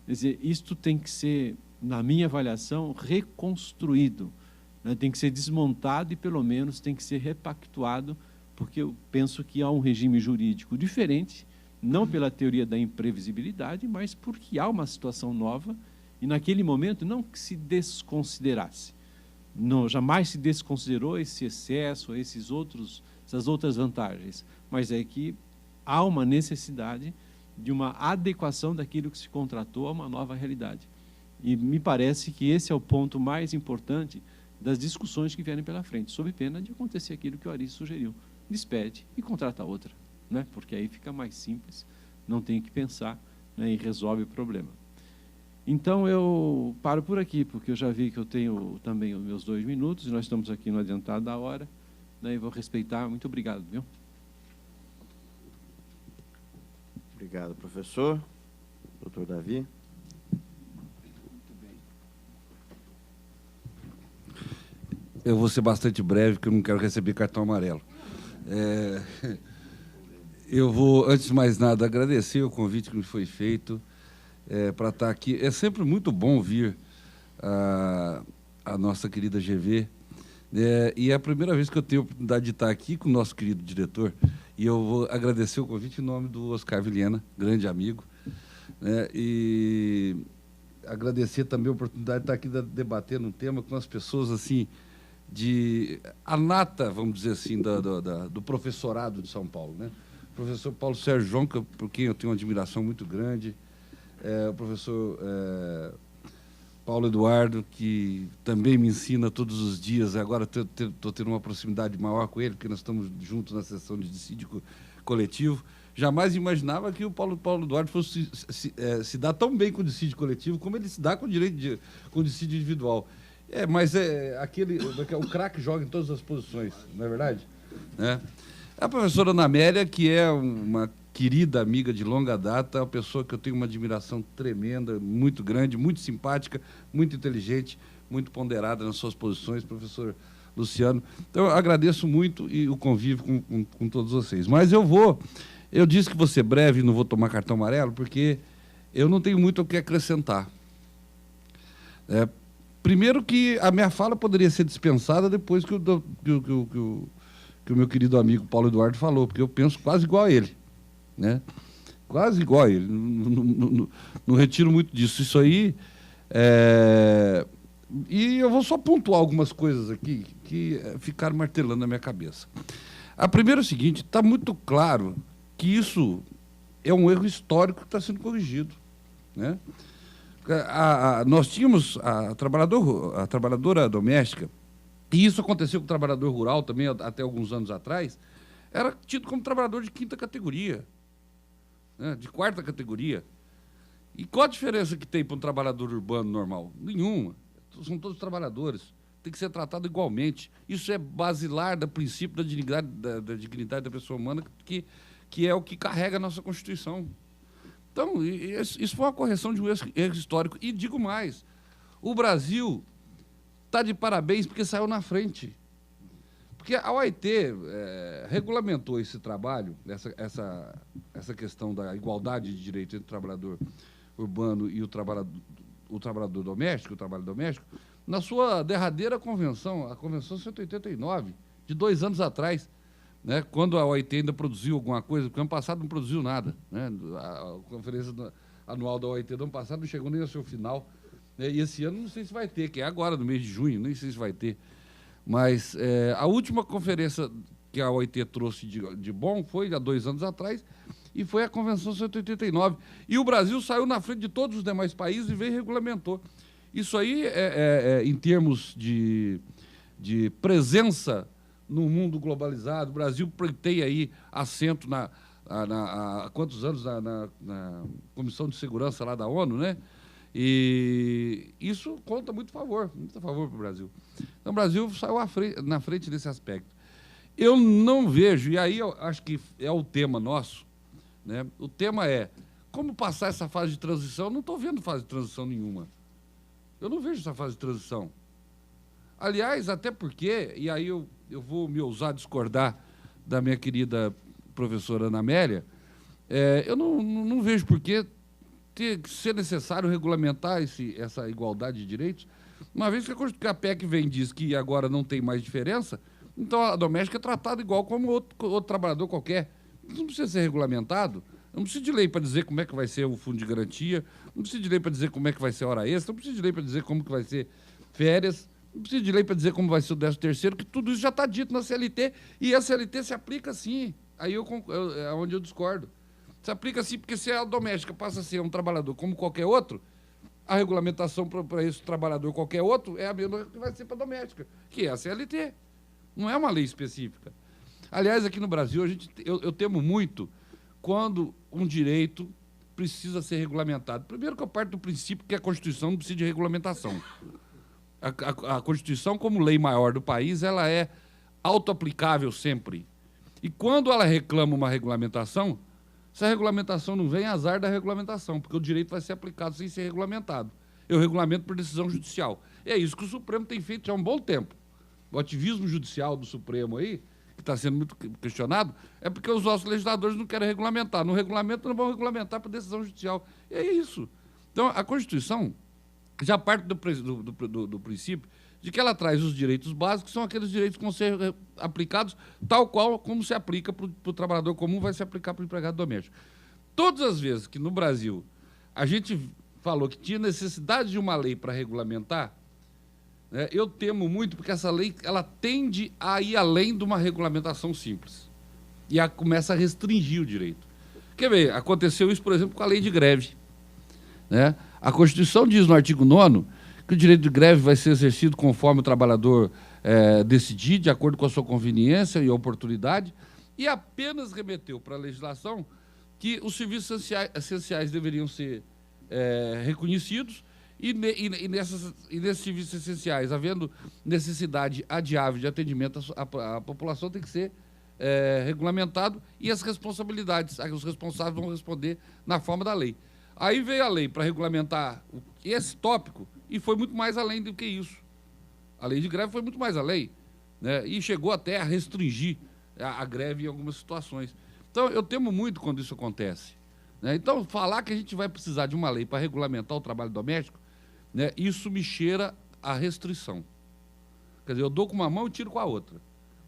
quer dizer, isto tem que ser, na minha avaliação, reconstruído, né? Tem que ser desmontado e, pelo menos, tem que ser repactuado, porque eu penso que há um regime jurídico diferente, não pela teoria da imprevisibilidade, mas porque há uma situação nova e, naquele momento, não que se desconsiderasse. Não, jamais se desconsiderou esse excesso, essas outras vantagens, mas é que há uma necessidade de uma adequação daquilo que se contratou a uma nova realidade. E me parece que esse é o ponto mais importante das discussões que vierem pela frente, sob pena de acontecer aquilo que o Ari sugeriu. Despede e contrata outra, né? Porque aí fica mais simples, não tem que pensar, né, e resolve o problema. Então, eu paro por aqui, porque eu já vi que eu tenho também os meus 2 minutos, e nós estamos aqui no adiantado da hora, né, e vou respeitar. Muito obrigado, viu? Obrigado, professor. Doutor Davi. Eu vou ser bastante breve, porque eu não quero receber cartão amarelo. Eu vou, antes de mais nada, agradecer o convite que me foi feito para estar aqui. É sempre muito bom ouvir a nossa querida GV, e é a primeira vez que eu tenho a oportunidade de estar aqui com o nosso querido diretor, e eu vou agradecer o convite em nome do Oscar Vilhena, grande amigo, né, e agradecer também a oportunidade de estar aqui debatendo um tema com as pessoas assim, a nata, vamos dizer assim, do professorado de São Paulo, né? O professor Paulo Sérgio João, por quem eu tenho uma admiração muito grande, o professor Paulo Eduardo, que também me ensina todos os dias. Agora estou tendo uma proximidade maior com ele, porque nós estamos juntos na sessão de dissídio coletivo. Jamais imaginava que o Paulo Eduardo fosse se dar tão bem com o dissídio coletivo como ele se dá com o dissídio individual. Mas o craque joga em todas as posições, não é verdade? A professora Ana Amélia, que é uma querida amiga de longa data, uma pessoa que eu tenho uma admiração tremenda, muito grande, muito simpática, muito inteligente, muito ponderada nas suas posições, professor Luciano. Então, eu agradeço muito o convívio com todos vocês. Mas eu disse que vou ser breve, não vou tomar cartão amarelo, porque eu não tenho muito o que acrescentar. Primeiro que a minha fala poderia ser dispensada depois que o meu querido amigo Paulo Eduardo falou, porque eu penso quase igual a ele. Né? Quase igual a ele. Não retiro muito disso. Isso aí... E eu vou só pontuar algumas coisas aqui que ficaram martelando na minha cabeça. A primeira é o seguinte: está muito claro que isso é um erro histórico que está sendo corrigido. Né? Nós tínhamos a trabalhadora doméstica, e isso aconteceu com o trabalhador rural também até alguns anos atrás, era tido como trabalhador de 5ª categoria, né, de 4ª categoria. E qual a diferença que tem para um trabalhador urbano normal? Nenhuma. São todos trabalhadores. Tem que ser tratado igualmente. Isso é basilar do princípio da dignidade da pessoa humana, que é o que carrega a nossa Constituição. Então, isso foi uma correção de um erro histórico. E digo mais, o Brasil está de parabéns porque saiu na frente. Porque a OIT regulamentou esse trabalho, essa questão da igualdade de direitos entre o trabalhador urbano e o trabalhador doméstico, o trabalho doméstico, na sua derradeira convenção, a Convenção 189, de 2 anos atrás, né, quando a OIT ainda produziu alguma coisa, porque ano passado não produziu nada. Né, a conferência anual da OIT do ano passado não chegou nem ao seu final. Né, e esse ano não sei se vai ter, que é agora, no mês de junho, nem sei se vai ter. Mas a última conferência que a OIT trouxe de bom foi há 2 anos atrás, e foi a Convenção 189. E o Brasil saiu na frente de todos os demais países e veio e regulamentou. Isso aí, em termos de presença no mundo globalizado, o Brasil tem aí assento há quantos anos na Comissão de Segurança lá da ONU, né? E isso conta muito a favor para o Brasil. Então, o Brasil saiu na frente desse aspecto. Eu não vejo, e aí eu acho que é o tema nosso, né? O tema é como passar essa fase de transição. Eu não estou vendo fase de transição nenhuma. Eu não vejo essa fase de transição. Aliás, até porque, e aí eu vou me ousar discordar da minha querida professora Ana Amélia, eu não vejo por que ser necessário regulamentar essa igualdade de direitos, uma vez que a PEC vem e diz que agora não tem mais diferença, então a doméstica é tratada igual como outro trabalhador qualquer. Não precisa ser regulamentado, não precisa de lei para dizer como é que vai ser o fundo de garantia, não precisa de lei para dizer como é que vai ser a hora extra, não precisa de lei para dizer como que vai ser férias, não precisa de lei para dizer como vai ser o 13º, que tudo isso já está dito na CLT, e a CLT se aplica sim. Aí é onde eu discordo. Se aplica assim, porque se a doméstica passa a ser um trabalhador como qualquer outro, a regulamentação para esse trabalhador qualquer outro é a mesma que vai ser para a doméstica, que é a CLT. Não é uma lei específica. Aliás, aqui no Brasil, eu temo muito quando um direito precisa ser regulamentado. Primeiro que eu parto do princípio que a Constituição não precisa de regulamentação. A Constituição, como lei maior do país, ela é autoaplicável sempre. E quando ela reclama uma regulamentação, se a regulamentação não vem, azar da regulamentação, porque o direito vai ser aplicado sem ser regulamentado. Eu regulamento por decisão judicial. E é isso que o Supremo tem feito já há um bom tempo. O ativismo judicial do Supremo aí, que está sendo muito questionado, é porque os nossos legisladores não querem regulamentar. No regulamento, não vão regulamentar por decisão judicial. E é isso. Então, a Constituição já parte do princípio de que ela traz os direitos básicos, que são aqueles direitos que vão ser aplicados tal qual como se aplica para o trabalhador comum, vai se aplicar para o empregado doméstico. Todas as vezes que no Brasil a gente falou que tinha necessidade de uma lei para regulamentar, né, eu temo muito, porque essa lei ela tende a ir além de uma regulamentação simples. E começa a restringir o direito. Quer ver? Aconteceu isso, por exemplo, com a lei de greve. Né? A Constituição diz no artigo 9º que o direito de greve vai ser exercido conforme o trabalhador decidir, de acordo com a sua conveniência e oportunidade, e apenas remeteu para a legislação que os serviços essenciais deveriam ser reconhecidos e nesses serviços essenciais, havendo necessidade adiável de atendimento, a população tem que ser regulamentado e as responsabilidades, os responsáveis vão responder na forma da lei. Aí veio a lei para regulamentar esse tópico e foi muito mais além do que isso. A lei de greve foi muito mais além, né? E chegou até a restringir a greve em algumas situações. Então, eu temo muito quando isso acontece. Né? Então, falar que a gente vai precisar de uma lei para regulamentar o trabalho doméstico, né, isso me cheira a restrição. Quer dizer, eu dou com uma mão e tiro com a outra.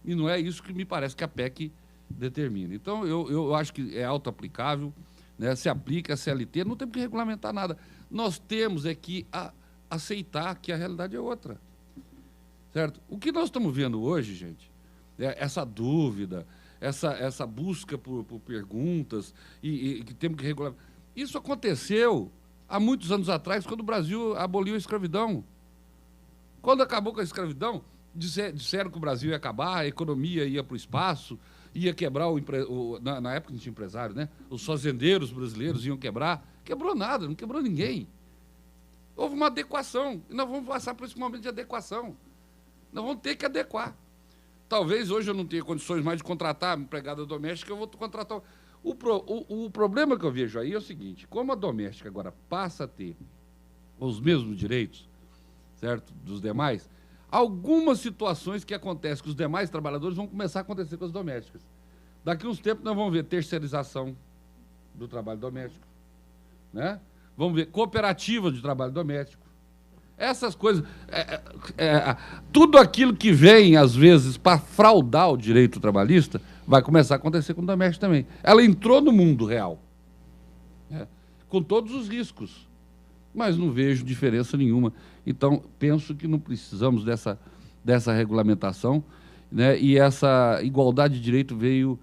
E não é isso que me parece que a PEC determina. Então, eu acho que é auto-aplicável, né, se aplica a CLT, não temos que regulamentar nada. Nós temos que aceitar que a realidade é outra. Certo? O que nós estamos vendo hoje, gente, essa dúvida, essa busca por perguntas e que temos que regulamentar. Isso aconteceu há muitos anos atrás, quando o Brasil aboliu a escravidão. Quando acabou com a escravidão, disseram que o Brasil ia acabar, a economia ia para o espaço, ia quebrar na época não tinha empresário, né? Os fazendeiros brasileiros iam quebrar. Quebrou nada, não quebrou ninguém. Houve uma adequação, e nós vamos passar por esse momento de adequação. Nós vamos ter que adequar. Talvez hoje eu não tenha condições mais de contratar empregada doméstica, eu vou contratar... O problema que eu vejo aí é o seguinte, como a doméstica agora passa a ter os mesmos direitos, certo, dos demais, algumas situações que acontecem com os demais trabalhadores vão começar a acontecer com as domésticas. Daqui a uns tempos nós vamos ver terceirização do trabalho doméstico, né? Vamos ver cooperativa de trabalho doméstico. Essas coisas, tudo aquilo que vem, às vezes, para fraudar o direito trabalhista, vai começar a acontecer com o doméstico também. Ela entrou no mundo real, né, com todos os riscos, mas não vejo diferença nenhuma. Então, penso que não precisamos dessa regulamentação, né, e essa igualdade de direito veio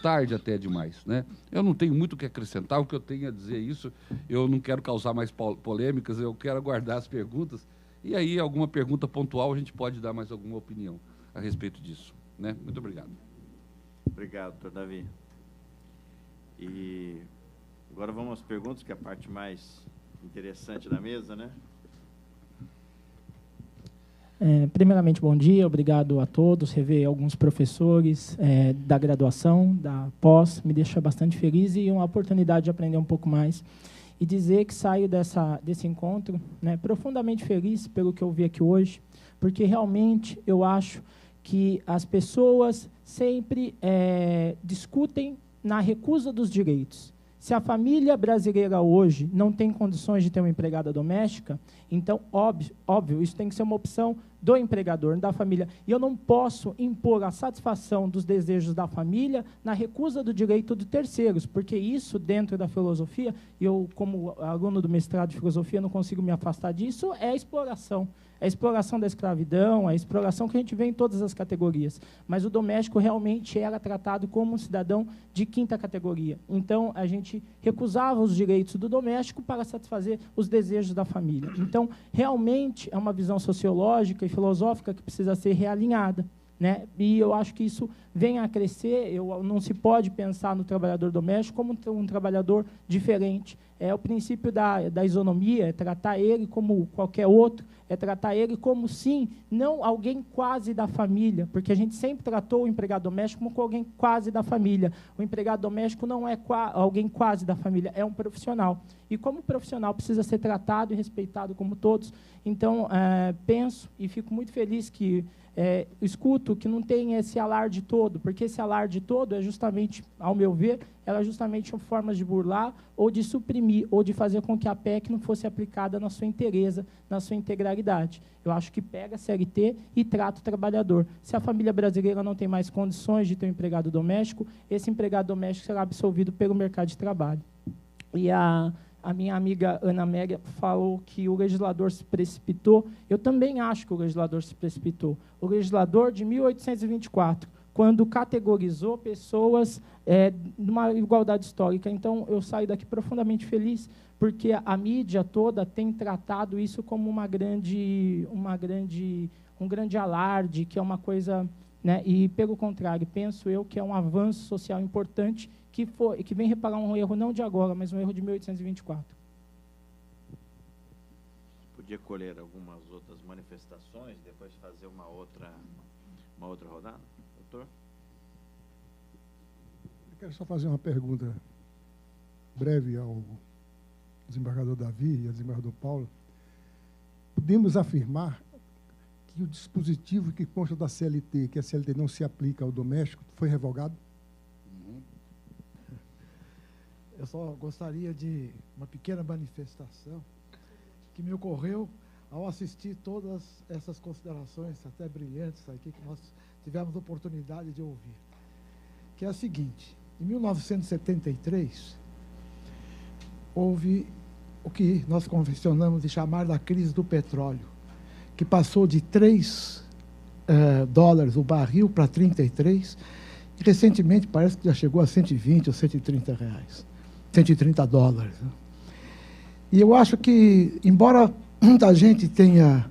tarde até demais, né? Eu não tenho muito o que acrescentar, o que eu tenho a dizer isso, eu não quero causar mais polêmicas, eu quero aguardar as perguntas, e aí alguma pergunta pontual a gente pode dar mais alguma opinião a respeito disso, né? Muito obrigado. Obrigado, doutor Davi. E agora vamos às perguntas, que é a parte mais interessante da mesa, né? Primeiramente, bom dia, obrigado a todos. Rever alguns professores da graduação, da pós, me deixa bastante feliz e uma oportunidade de aprender um pouco mais. E dizer que saio desse encontro, né, profundamente feliz pelo que eu vi aqui hoje, porque realmente eu acho que as pessoas sempre discutem na recusa dos direitos. Se a família brasileira hoje não tem condições de ter uma empregada doméstica, então, óbvio, isso tem que ser uma opção do empregador, da família. E eu não posso impor a satisfação dos desejos da família na recusa do direito de terceiros, porque isso, dentro da filosofia, e eu, como aluno do mestrado de filosofia, não consigo me afastar disso, é a exploração. É a exploração da escravidão, a exploração que a gente vê em todas as categorias. Mas o doméstico realmente era tratado como um cidadão de quinta categoria. Então, a gente recusava os direitos do doméstico para satisfazer os desejos da família. Então, realmente, é uma visão sociológica e filosófica que precisa ser realinhada, né? E eu acho que isso vem a crescer. Não se pode pensar no trabalhador doméstico como um trabalhador diferente. É o princípio da isonomia, é tratar ele como qualquer outro, é tratar ele como, sim, não alguém quase da família, porque a gente sempre tratou o empregado doméstico como alguém quase da família. O empregado doméstico não é alguém quase da família, é um profissional. E como profissional precisa ser tratado e respeitado como todos. Então, penso e fico muito feliz que escuto que não tem esse alarde todo, porque esse alarde todo é justamente, ao meu ver, ela é justamente uma forma de burlar ou de suprimir, ou de fazer com que a PEC não fosse aplicada na sua inteireza, na sua integralidade. Eu acho que pega a CLT e trata o trabalhador. Se a família brasileira não tem mais condições de ter um empregado doméstico, esse empregado doméstico será absolvido pelo mercado de trabalho. E a minha amiga Ana Amélia falou que o legislador se precipitou. Eu também acho que o legislador se precipitou. O legislador de 1824, quando categorizou pessoas numa igualdade histórica. Então, eu saio daqui profundamente feliz, porque a mídia toda tem tratado isso como um grande alarde, que é uma coisa, né? E, pelo contrário, penso eu que é um avanço social importante que vem reparar um erro não de agora, mas um erro de 1824. Podia colher algumas outras manifestações, depois fazer uma outra rodada, doutor? Eu quero só fazer uma pergunta breve ao desembargador Davi e ao desembargador Paulo. Podemos afirmar que o dispositivo que consta da CLT, que a CLT não se aplica ao doméstico, foi revogado? Eu só gostaria de uma pequena manifestação que me ocorreu ao assistir todas essas considerações até brilhantes aqui que nós tivemos oportunidade de ouvir. Que é a seguinte: em 1973, houve o que nós convencionamos de chamar da crise do petróleo, que passou de 3 dólares o barril para 33, e recentemente parece que já chegou a 120 ou 130 reais. 130 dólares. E eu acho que, embora muita gente tenha,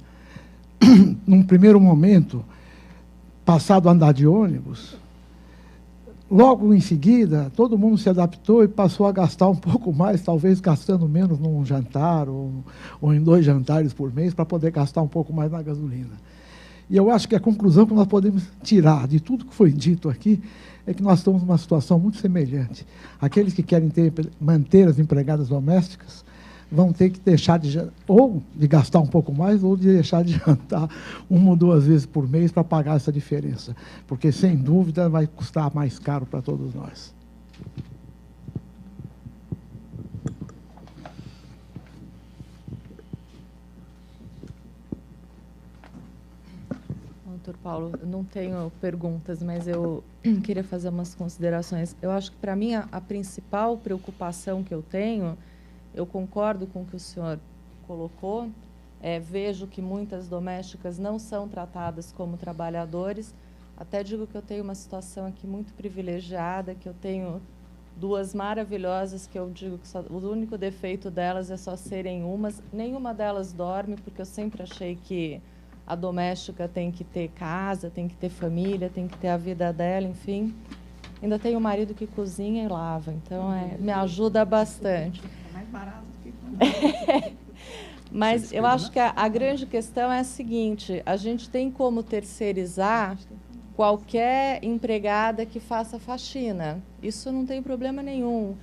num primeiro momento, passado a andar de ônibus, logo em seguida, todo mundo se adaptou e passou a gastar um pouco mais, talvez gastando menos num jantar ou em 2 jantares por mês, para poder gastar um pouco mais na gasolina. E eu acho que a conclusão que nós podemos tirar de tudo que foi dito aqui é que nós estamos numa situação muito semelhante. Aqueles que querem manter as empregadas domésticas vão ter que deixar ou de gastar um pouco mais, ou de deixar de jantar 1 ou 2 vezes por mês para pagar essa diferença, porque, sem dúvida, vai custar mais caro para todos nós. Doutor Paulo, eu não tenho perguntas, mas eu queria fazer umas considerações. Eu acho que, para mim, a principal preocupação que eu tenho, eu concordo com o que o senhor colocou, vejo que muitas domésticas não são tratadas como trabalhadores. Até digo que eu tenho uma situação aqui muito privilegiada, que eu tenho 2 maravilhosas, que eu digo que o único defeito delas é só serem umas. Nenhuma delas dorme, porque eu sempre achei que a doméstica tem que ter casa, tem que ter família, tem que ter a vida dela, enfim. Ainda tenho um marido que cozinha e lava, então me ajuda bastante. É mais barato do que... Mas eu acho que a grande questão é a seguinte: a gente tem como terceirizar qualquer empregada que faça faxina. Isso não tem problema nenhum.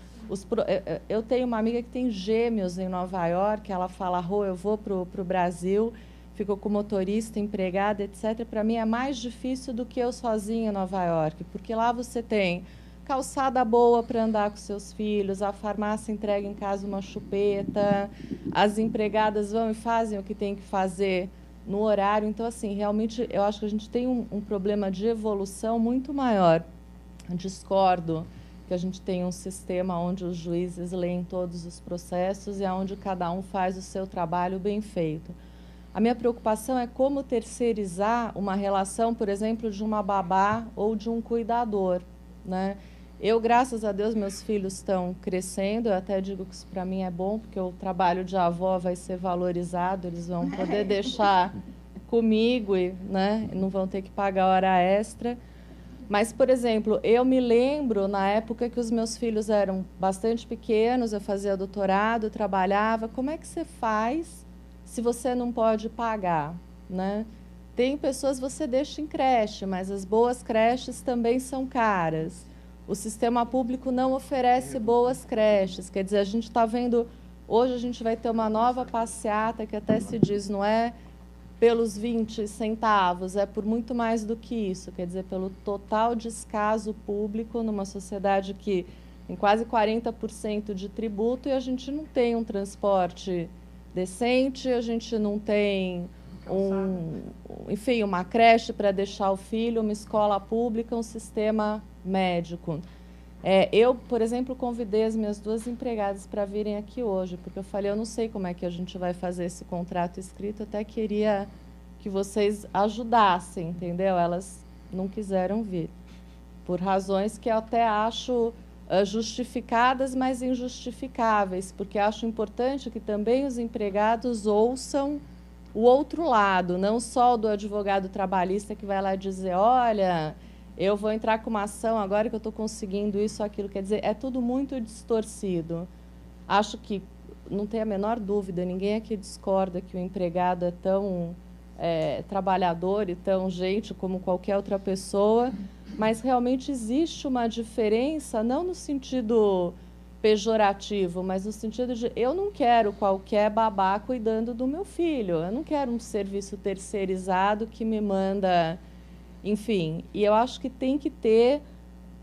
Eu tenho uma amiga que tem gêmeos em Nova York, ela fala: Rô, eu vou para o Brasil, ficou com motorista, empregada, etc. Para mim é mais difícil do que eu sozinha em Nova York, porque lá você tem calçada boa para andar com seus filhos, a farmácia entrega em casa uma chupeta, as empregadas vão e fazem o que tem que fazer no horário. Então, assim, realmente, eu acho que a gente tem um problema de evolução muito maior. Discordo que a gente tem um sistema onde os juízes leem todos os processos e onde cada um faz o seu trabalho bem feito. A minha preocupação é como terceirizar uma relação, por exemplo, de uma babá ou de um cuidador, né? Eu, graças a Deus, meus filhos estão crescendo. Eu até digo que isso para mim é bom, porque o trabalho de avó vai ser valorizado, eles vão poder deixar comigo e, né, não vão ter que pagar hora extra. Mas, por exemplo, eu me lembro, na época que os meus filhos eram bastante pequenos, eu fazia doutorado, trabalhava. Como é que você faz se você não pode pagar, né? Tem pessoas que você deixa em creche, mas as boas creches também são caras. O sistema público não oferece boas creches. Quer dizer, a gente está vendo... Hoje a gente vai ter uma nova passeata que até se diz, não é pelos 20 centavos, é por muito mais do que isso. Quer dizer, pelo total descaso público numa sociedade que tem quase 40% de tributo e a gente não tem um transporte decente, a gente não tem enfim, uma creche para deixar o filho, uma escola pública, um sistema médico. Eu, por exemplo, convidei as minhas 2 empregadas para virem aqui hoje, porque eu falei, eu não sei como é que a gente vai fazer esse contrato escrito, até queria que vocês ajudassem, entendeu? Elas não quiseram vir, por razões que eu até acho justificadas, mas injustificáveis, porque acho importante que também os empregados ouçam o outro lado, não só o do advogado trabalhista que vai lá dizer, olha, eu vou entrar com uma ação agora que eu estou conseguindo isso ou aquilo. Quer dizer, é tudo muito distorcido. Acho que, não tem a menor dúvida, ninguém aqui discorda que o empregado é tão trabalhador e tão gente como qualquer outra pessoa, mas realmente existe uma diferença, não no sentido pejorativo, mas no sentido de eu não quero qualquer babá cuidando do meu filho, eu não quero um serviço terceirizado que me manda, enfim. E eu acho que tem que ter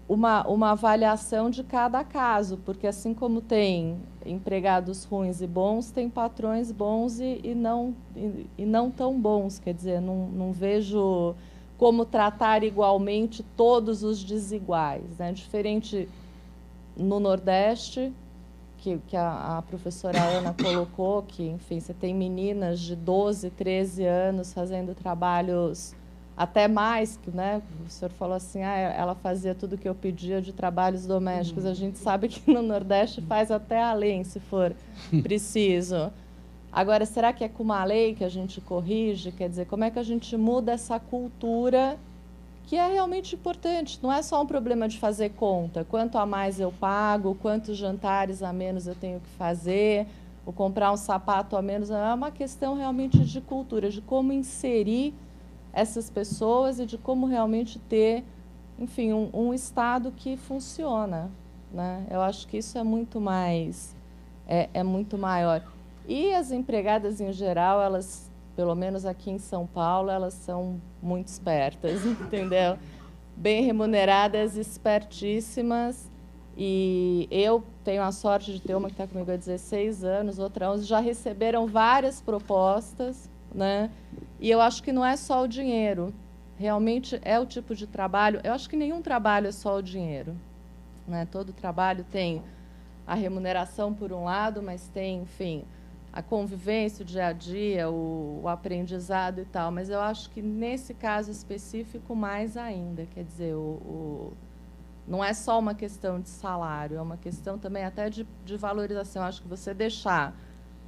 uma avaliação de cada caso, porque assim como tem empregados ruins e bons, tem patrões bons e não tão bons, quer dizer, não vejo como tratar igualmente todos os desiguais, né? Diferente no Nordeste, que a professora Ana colocou, que, enfim, você tem meninas de 12, 13 anos fazendo trabalhos até mais, né? O senhor falou assim, ela fazia tudo o que eu pedia de trabalhos domésticos. A gente sabe que no Nordeste faz até além, se for preciso. Agora, será que é com uma lei que a gente corrige? Quer dizer, como é que a gente muda essa cultura que é realmente importante? Não é só um problema de fazer conta. Quanto a mais eu pago, quantos jantares a menos eu tenho que fazer, ou comprar um sapato a menos. É uma questão realmente de cultura, de como inserir essas pessoas e de como realmente ter, enfim, um Estado que funciona, né? Eu acho que isso é muito mais, é muito maior. E as empregadas, em geral, elas, pelo menos aqui em São Paulo, elas são muito espertas, entendeu? Bem remuneradas, espertíssimas. E eu tenho a sorte de ter uma que está comigo há 16 anos, outra 11, já receberam várias propostas, né? E eu acho que não é só o dinheiro, realmente é o tipo de trabalho. Eu acho que nenhum trabalho é só o dinheiro, né? Todo trabalho tem a remuneração por um lado, mas tem, enfim, a convivência, o dia a dia, o aprendizado e tal. Mas eu acho que nesse caso específico mais ainda, quer dizer, não é só uma questão de salário, é uma questão também até de valorização. Eu acho que você deixar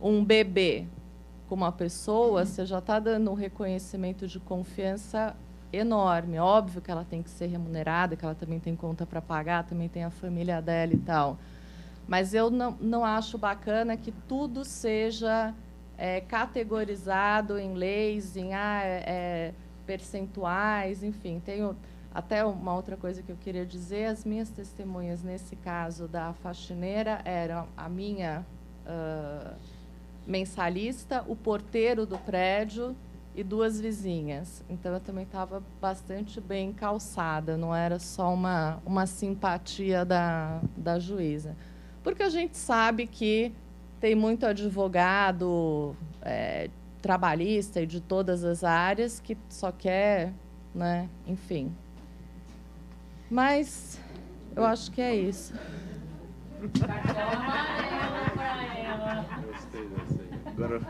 um bebê com uma pessoa, você já está dando um reconhecimento de confiança enorme. Óbvio que ela tem que ser remunerada, que ela também tem conta para pagar, também tem a família dela e tal. Mas eu não acho bacana que tudo seja categorizado em leis, em percentuais, enfim. Tenho até uma outra coisa que eu queria dizer. As minhas testemunhas, nesse caso da faxineira, eram a minha mensalista, o porteiro do prédio e 2 vizinhas. Então, eu também estava bastante bem calçada, não era só uma simpatia da juíza. Porque a gente sabe que tem muito advogado trabalhista e de todas as áreas que só quer, né, enfim. Mas eu acho que é isso. Agora,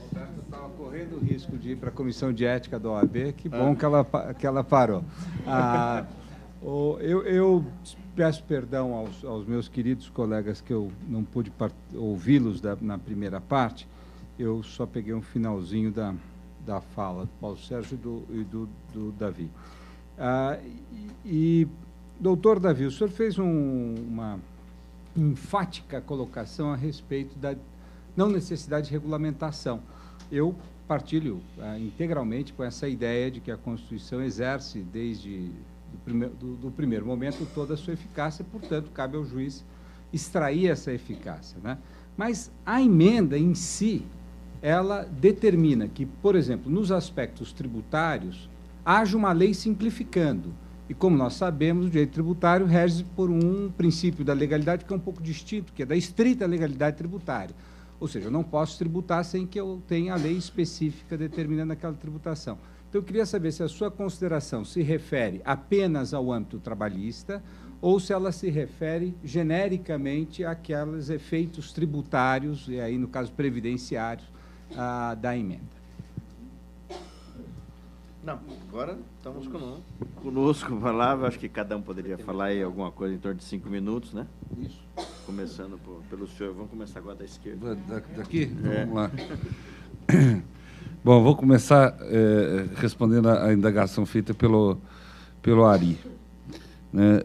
Roberto estava correndo o risco de ir para a comissão de ética da OAB. Que bom que ela parou. Eu peço perdão aos meus queridos colegas que eu não pude ouvi-los na primeira parte. Eu só peguei um finalzinho da fala do Paulo Sérgio e do Davi. Doutor Davi, o senhor fez uma enfática colocação a respeito da não necessidade de regulamentação. Eu partilho integralmente com essa ideia de que a Constituição exerce, desde do primeiro momento, toda a sua eficácia, portanto, cabe ao juiz extrair essa eficácia, né? Mas a emenda em si, ela determina que, por exemplo, nos aspectos tributários, haja uma lei simplificando. E, como nós sabemos, o direito tributário rege por um princípio da legalidade que é um pouco distinto, que é da estrita legalidade tributária. Ou seja, eu não posso tributar sem que eu tenha a lei específica determinando aquela tributação. Então, eu queria saber se a sua consideração se refere apenas ao âmbito trabalhista ou se ela se refere genericamente àqueles efeitos tributários, e aí, no caso, previdenciários, da emenda. Não, agora estamos conosco falar. Acho que cada um poderia falar aí alguma coisa em torno de 5 minutos, né? Isso. Começando pelo senhor. Vamos começar agora da esquerda. Daqui? É. Vamos lá. Bom, vou começar respondendo a indagação feita pelo Ari. Né?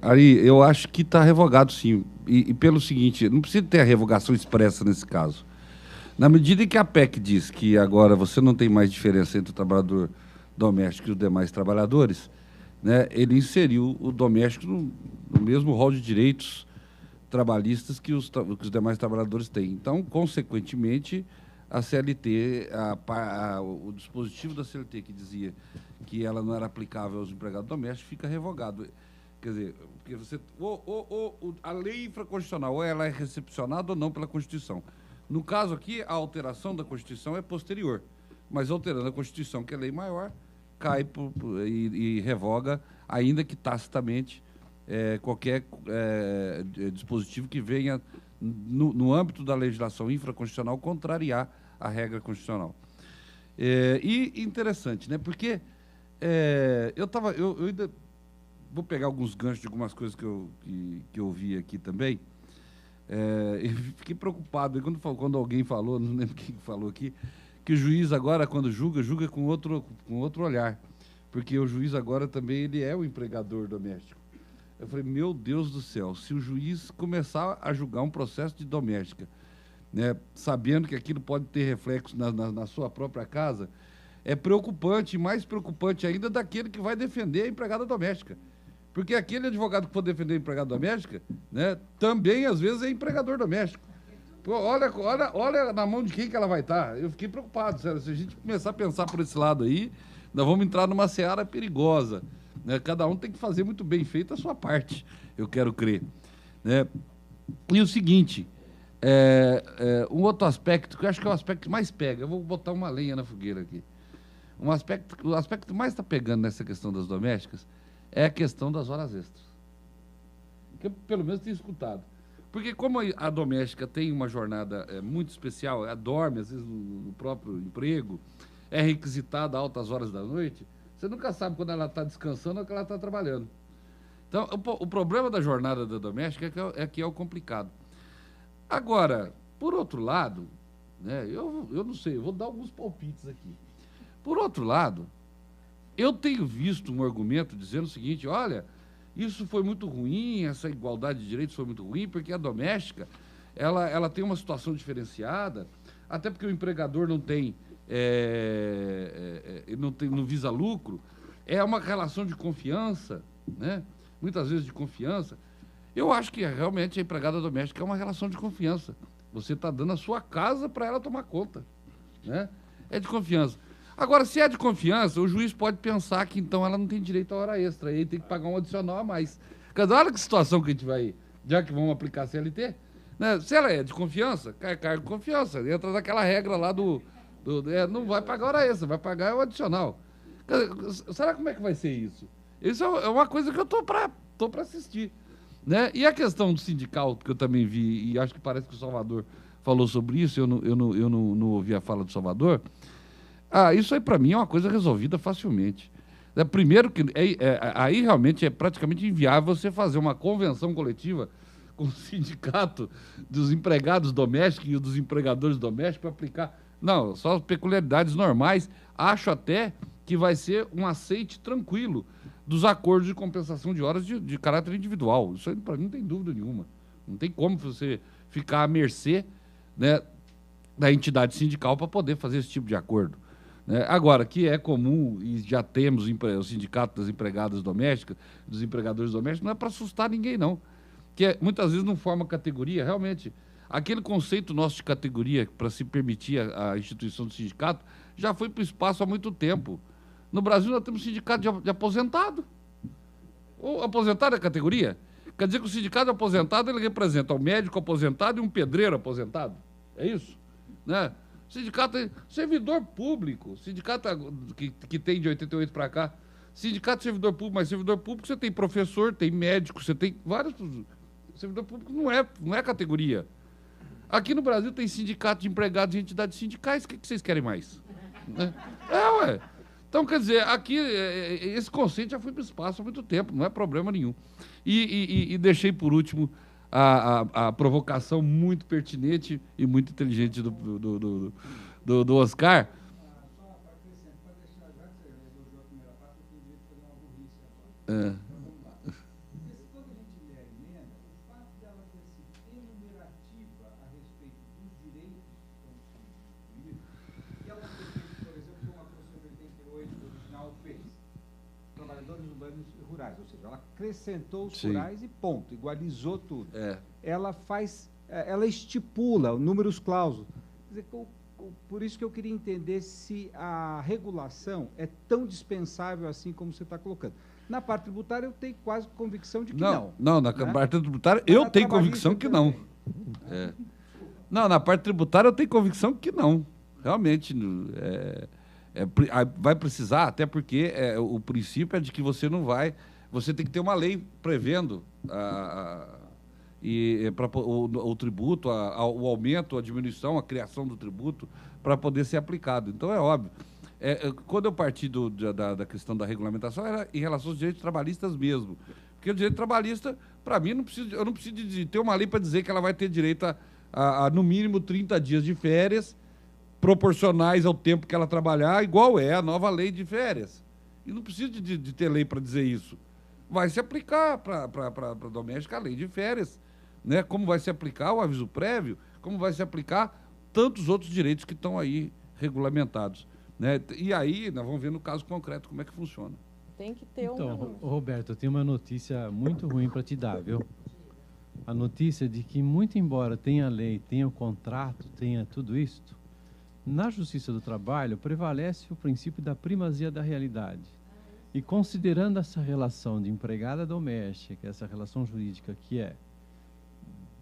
Ari, eu acho que está revogado, sim. E pelo seguinte, não precisa ter a revogação expressa nesse caso. Na medida em que a PEC diz que agora você não tem mais diferença entre o trabalhador doméstico e os demais trabalhadores, né, ele inseriu o doméstico no mesmo rol de direitos trabalhistas que os demais trabalhadores têm. Então, consequentemente, a CLT, o dispositivo da CLT que dizia que ela não era aplicável aos empregados domésticos fica revogado. Quer dizer, porque você, a lei infraconstitucional, ou ela é recepcionada ou não pela Constituição. No caso aqui, a alteração da Constituição é posterior, mas alterando a Constituição, que é lei maior, cai e revoga, ainda que tacitamente, qualquer dispositivo que venha, no âmbito da legislação infraconstitucional, contrariar a regra constitucional. E interessante, né? Porque eu ainda vou pegar alguns ganchos de algumas coisas que eu vi aqui também. Eu fiquei preocupado quando alguém falou, não lembro quem falou aqui, que o juiz agora, quando julga com outro olhar, porque o juiz agora também ele é o empregador doméstico. Eu falei, meu Deus do céu, se o juiz começar a julgar um processo de doméstica, né, sabendo que aquilo pode ter reflexo na sua própria casa, é preocupante, e mais preocupante ainda daquele que vai defender a empregada doméstica. Porque aquele advogado que for defender a empregada doméstica, né, também, às vezes, é empregador doméstico. Pô, olha na mão de quem que ela vai estar. Eu fiquei preocupado, sério. Se a gente começar a pensar por esse lado aí, nós vamos entrar numa seara perigosa. Né? Cada um tem que fazer muito bem feita a sua parte, eu quero crer. Né? E o seguinte, um outro aspecto, que eu acho que é o aspecto que mais pega, eu vou botar uma lenha na fogueira aqui. O aspecto que mais está pegando nessa questão das domésticas é a questão das horas extras. Que eu, pelo menos, tenho escutado. Porque como a doméstica tem uma jornada muito especial, ela dorme, às vezes, no próprio emprego, é requisitada a altas horas da noite, você nunca sabe quando ela está descansando ou que ela está trabalhando. Então, o problema da jornada da doméstica é que é o complicado. Agora, por outro lado, né, eu não sei, eu vou dar alguns palpites aqui. Por outro lado, eu tenho visto um argumento dizendo o seguinte, olha, isso foi muito ruim, essa igualdade de direitos foi muito ruim, porque a doméstica, ela tem uma situação diferenciada, até porque o empregador não visa lucro, é uma relação de confiança, né? Muitas vezes de confiança. Eu acho que realmente a empregada doméstica é uma relação de confiança. Você está dando a sua casa para ela tomar conta, né? É de confiança. Agora, se é de confiança, o juiz pode pensar que então ela não tem direito à hora extra, aí tem que pagar um adicional a mais. Olha que situação que a gente vai, já que vamos aplicar a CLT, né? Se ela é de confiança, cai cargo de confiança, entra naquela regra lá não vai pagar hora extra, vai pagar o adicional. Será como é que vai ser isso? Isso é uma coisa que eu tô para assistir. Né? E a questão do sindical, que eu também vi, e acho que parece que o Salvador falou sobre isso, eu não ouvi a fala do Salvador. Isso aí para mim é uma coisa resolvida facilmente. Primeiro que aí realmente é praticamente inviável você fazer uma convenção coletiva com o sindicato dos empregados domésticos e dos empregadores domésticos para aplicar. Não, só peculiaridades normais. Acho até que vai ser um aceite tranquilo dos acordos de compensação de horas de caráter individual. Isso aí para mim não tem dúvida nenhuma. Não tem como você ficar à mercê, né, da entidade sindical para poder fazer esse tipo de acordo. Agora, que é comum, e já temos o sindicato das empregadas domésticas, dos empregadores domésticos, não é para assustar ninguém, não. Que muitas vezes não forma categoria, realmente. Aquele conceito nosso de categoria para se permitir a instituição do sindicato já foi para o espaço há muito tempo. No Brasil nós temos sindicato de aposentado. O aposentado é categoria? Quer dizer que o sindicato de aposentado ele representa um médico aposentado e um pedreiro aposentado. É isso? Né? Sindicato é servidor público, sindicato que tem de 88 para cá, Sindicato de servidor público, mas servidor público você tem professor, tem médico, você tem vários... Servidor público não é categoria. Aqui no Brasil tem sindicato de empregados e entidades sindicais, o que vocês querem mais? Né? Ué. Então, quer dizer, aqui esse conceito já foi para o espaço há muito tempo, não é problema nenhum. E deixei por último a provocação muito pertinente e muito inteligente do Oscar. Rurais, ou seja, ela acrescentou os rurais e ponto, igualizou tudo. Ela estipula números clausos. Quer dizer, por isso que eu queria entender se a regulação é tão dispensável assim como você está colocando. Na parte tributária eu tenho quase convicção de que não. Não, na parte tributária eu tenho convicção que não. Não, na parte tributária eu tenho convicção que não. Realmente, vai precisar, até porque o princípio é de que você não vai... Você tem que ter uma lei prevendo o tributo, o aumento, a diminuição, a criação do tributo, para poder ser aplicado. Então, é óbvio. Quando eu parti da questão da regulamentação, era em relação aos direitos trabalhistas mesmo. Porque o direito trabalhista, para mim, eu não preciso de ter uma lei para dizer que ela vai ter direito a, no mínimo, 30 dias de férias, proporcionais ao tempo que ela trabalhar, igual é a nova lei de férias. E não precisa de ter lei para dizer isso. Vai se aplicar para a doméstica a lei de férias, né? Como vai se aplicar o aviso prévio, como vai se aplicar tantos outros direitos que estão aí regulamentados, né? E aí nós vamos ver no caso concreto como é que funciona. Tem que ter Então, Roberto, eu tenho uma notícia muito ruim para te dar, viu? A notícia de que, muito embora tenha lei, tenha o contrato, tenha tudo isso, na Justiça do Trabalho prevalece o princípio da primazia da realidade. E considerando essa relação de empregada doméstica, essa relação jurídica que é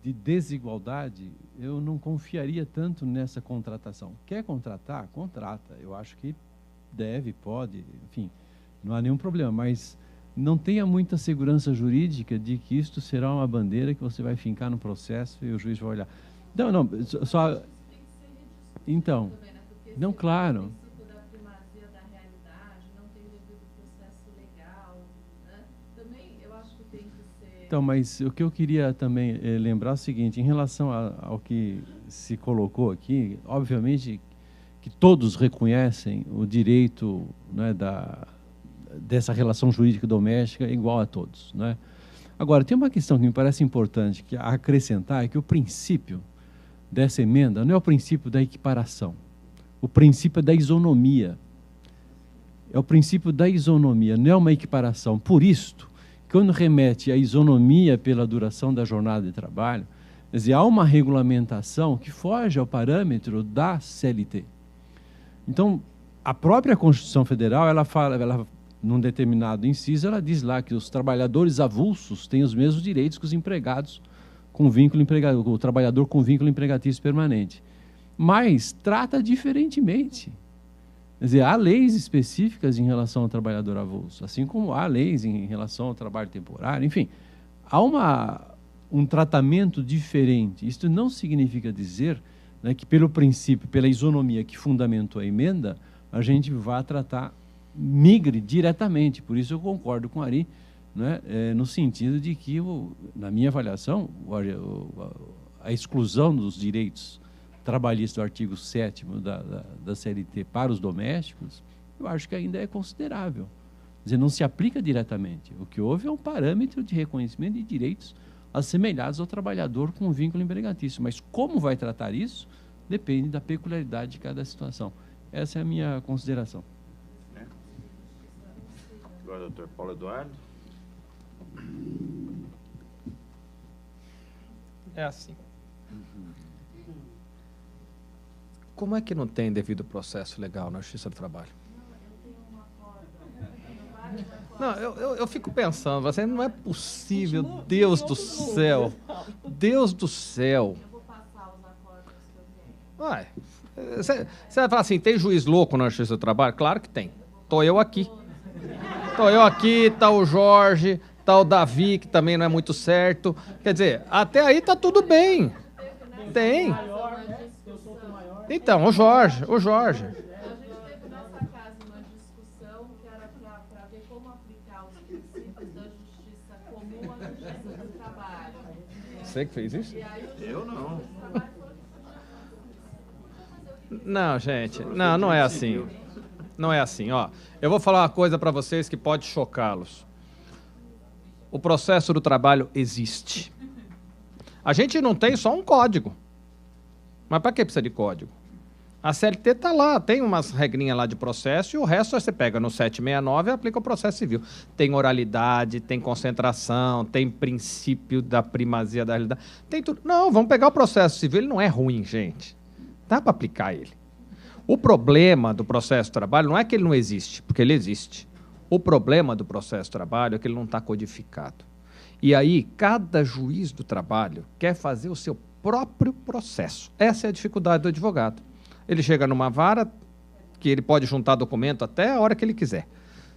de desigualdade, eu não confiaria tanto nessa contratação. Quer contratar? Contrata. Eu acho que deve, pode, enfim, não há nenhum problema, mas não tenha muita segurança jurídica de que isto será uma bandeira que você vai fincar no processo e o juiz vai olhar. Não, só... Então, não, claro. Então, mas o que eu queria também lembrar é o seguinte, em relação ao que se colocou aqui, obviamente que todos reconhecem o direito, né, dessa relação jurídica doméstica igual a todos, né? Agora, tem uma questão que me parece importante que acrescentar, é que o princípio dessa emenda não é o princípio da equiparação, o princípio é da isonomia. É o princípio da isonomia, não é uma equiparação. Por isto, quando remete à isonomia pela duração da jornada de trabalho, quer dizer, há uma regulamentação que foge ao parâmetro da CLT. Então, a própria Constituição Federal, ela fala, num determinado inciso, ela diz lá que os trabalhadores avulsos têm os mesmos direitos que os empregados com vínculo o trabalhador com vínculo empregatício permanente. Mas trata diferentemente. Quer dizer, há leis específicas em relação ao trabalhador avulso, assim como há leis em relação ao trabalho temporário, enfim, há um tratamento diferente. Isto não significa dizer, né, que pelo princípio, pela isonomia que fundamentou a emenda, a gente vai tratar, migre diretamente. Por isso eu concordo com o Ari, né, no sentido de que, na minha avaliação, a exclusão dos direitos trabalhista do artigo 7º da CLT para os domésticos, eu acho que ainda é considerável. Quer dizer, não se aplica diretamente. O que houve é um parâmetro de reconhecimento de direitos assemelhados ao trabalhador com vínculo empregatício. Mas como vai tratar isso, depende da peculiaridade de cada situação. Essa é a minha consideração. Agora, doutor Paulo Eduardo. É assim. Como é que não tem devido processo legal na Justiça do Trabalho? Não, eu fico pensando, assim, não é possível, Deus do céu. Deus do céu. Você vai falar assim, tem juiz louco na Justiça do Trabalho? Claro que tem. Estou eu aqui. Tô eu aqui, tá o Jorge, tá o Davi, que também não é muito certo. Quer dizer, até aí tá tudo bem. Tem. Então, o Jorge. A gente teve nessa casa uma discussão que era para ver como aplicar os princípios da justiça comum à justiça do trabalho. Você que fez isso? Eu não. Não, gente, não é assim. Não é assim, ó. Eu vou falar uma coisa para vocês que pode chocá-los. O processo do trabalho existe. A gente não tem só um código. Mas para que precisa de código? A CLT está lá, tem umas regrinhas lá de processo e o resto você pega no 769 e aplica o processo civil. Tem oralidade, tem concentração, tem princípio da primazia da realidade, tem tudo. Não, vamos pegar o processo civil, ele não é ruim, gente. Dá para aplicar ele. O problema do processo de trabalho não é que ele não existe, porque ele existe. O problema do processo de trabalho é que ele não está codificado. E aí, cada juiz do trabalho quer fazer o seu próprio processo. Essa é a dificuldade do advogado. Ele chega numa vara que ele pode juntar documento até a hora que ele quiser.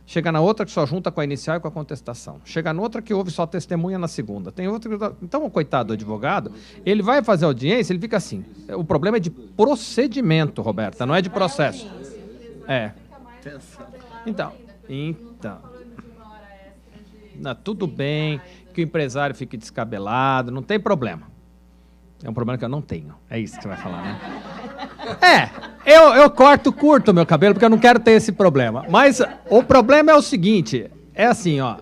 Chega na outra que só junta com a inicial e com a contestação. Chega na outra que ouve só testemunha na segunda. Tem outra que... Então, o coitado do advogado, ele vai fazer audiência, ele fica assim. O problema é de procedimento, Roberta, não é de processo. É. Então. Não, tudo bem que o empresário fique descabelado, não tem problema. É um problema que eu não tenho. É isso que você vai falar, né? Eu corto curto o meu cabelo porque eu não quero ter esse problema. Mas o problema é o seguinte, é assim, ó.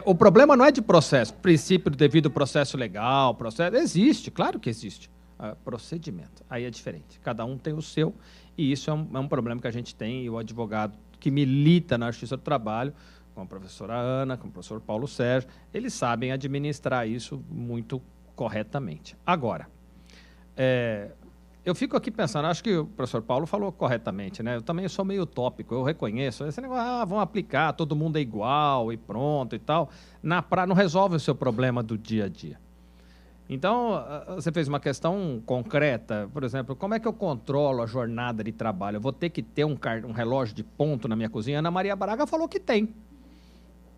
O problema não é de processo, princípio do devido processo legal, processo... Existe, claro que existe. Procedimento, aí é diferente. Cada um tem o seu e isso é um problema que a gente tem e o advogado que milita na Justiça do Trabalho, com a professora Ana, com o professor Paulo Sérgio, eles sabem administrar isso muito corretamente. Agora, eu fico aqui pensando, acho que o professor Paulo falou corretamente, né? Eu também sou meio utópico, eu reconheço. Esse negócio, vão aplicar, todo mundo é igual e pronto e tal. Não resolve o seu problema do dia a dia. Então, você fez uma questão concreta, por exemplo, como é que eu controlo a jornada de trabalho? Eu vou ter que ter um relógio de ponto na minha cozinha? Ana Maria Braga falou que tem.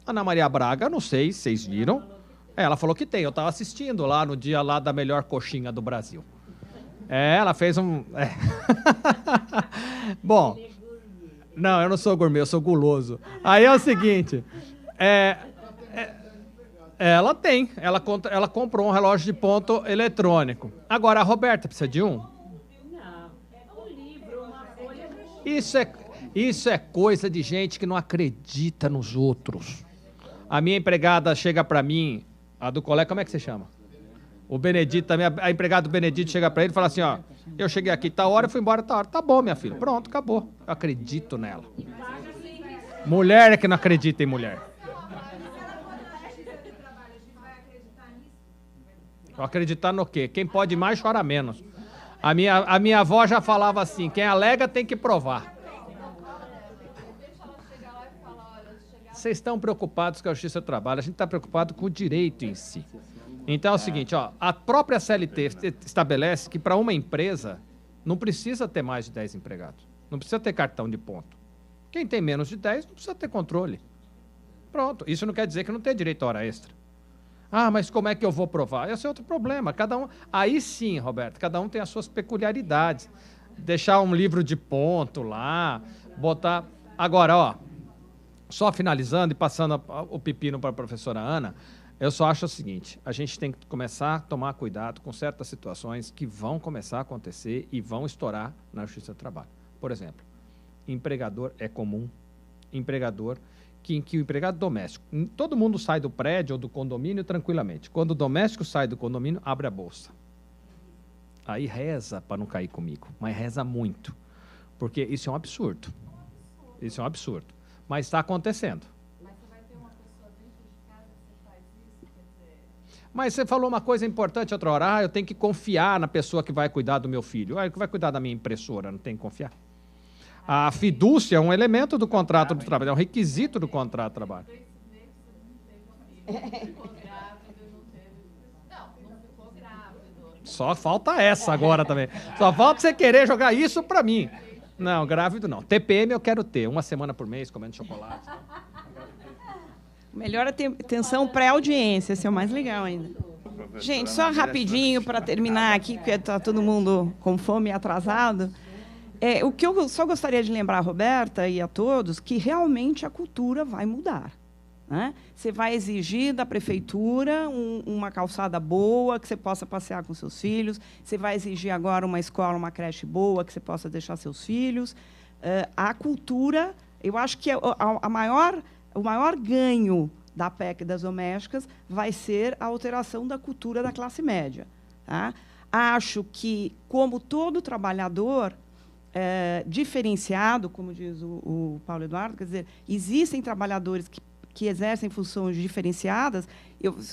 Ana Maria Braga, não sei se vocês viram, ela falou que tem. Eu estava assistindo lá no dia lá da melhor coxinha do Brasil. Ela fez um... Bom, não, eu não sou gourmet, eu sou guloso. Aí é o seguinte, ela tem, ela comprou um relógio de ponto eletrônico. Agora, a Roberta precisa de um? Não, é um livro, uma folha. Isso é coisa de gente que não acredita nos outros. A minha empregada chega para mim, a do colega, como é que você chama? O Benedito também, a empregada do Benedito chega para ele e fala assim, ó, eu cheguei aqui, tá hora, eu fui embora, tá hora. Tá bom, minha filha, pronto, acabou. Eu acredito nela. Mulher é que não acredita em mulher. Acreditar no quê? Quem pode mais chora menos. A minha avó já falava assim, quem alega tem que provar. Vocês estão preocupados com a justiça do trabalho, a gente está preocupado com o direito em si. Então é o seguinte, ó, a própria CLT estabelece que para uma empresa não precisa ter mais de 10 empregados. Não precisa ter cartão de ponto. Quem tem menos de 10 não precisa ter controle. Pronto. Isso não quer dizer que não tem direito a hora extra. Ah, mas como é que eu vou provar? Esse é outro problema. Cada um... Aí sim, Roberto, cada um tem as suas peculiaridades. Deixar um livro de ponto lá, botar... Agora, ó, só finalizando e passando o pepino para a professora Ana, eu só acho o seguinte, a gente tem que começar a tomar cuidado com certas situações que vão começar a acontecer e vão estourar na Justiça do Trabalho. Por exemplo, empregador é comum, empregador... que o empregado doméstico, todo mundo sai do prédio ou do condomínio tranquilamente. Quando o doméstico sai do condomínio, abre a bolsa. Aí reza para não cair comigo, mas reza muito. Porque isso é um absurdo. Isso é um absurdo. Mas está acontecendo. Mas você vai ter uma pessoa dentro de casa que faz isso? Quer dizer... Mas você falou uma coisa importante outra hora. Eu tenho que confiar na pessoa que vai cuidar do meu filho. Que vai cuidar da minha impressora, não tem que confiar? A fidúcia é um elemento do contrato do trabalho, é um requisito do contrato de trabalho. Só falta essa agora também. Só falta você querer jogar isso pra mim. Não, grávido não. TPM eu quero ter, 1 semana por mês comendo chocolate. Melhor atenção pré-audiência, esse é o mais legal ainda. Gente, só rapidinho para terminar aqui, porque está todo mundo com fome e atrasado. O que eu só gostaria de lembrar a Roberta e a todos, que realmente a cultura vai mudar. Né? Você vai exigir da prefeitura uma calçada boa, que você possa passear com seus filhos. Você vai exigir agora uma escola, uma creche boa, que você possa deixar seus filhos. A cultura, eu acho que o maior ganho da PEC das domésticas vai ser a alteração da cultura da classe média. Tá? Acho que, como todo trabalhador diferenciado, como diz o Paulo Eduardo, quer dizer, existem trabalhadores que exercem funções diferenciadas.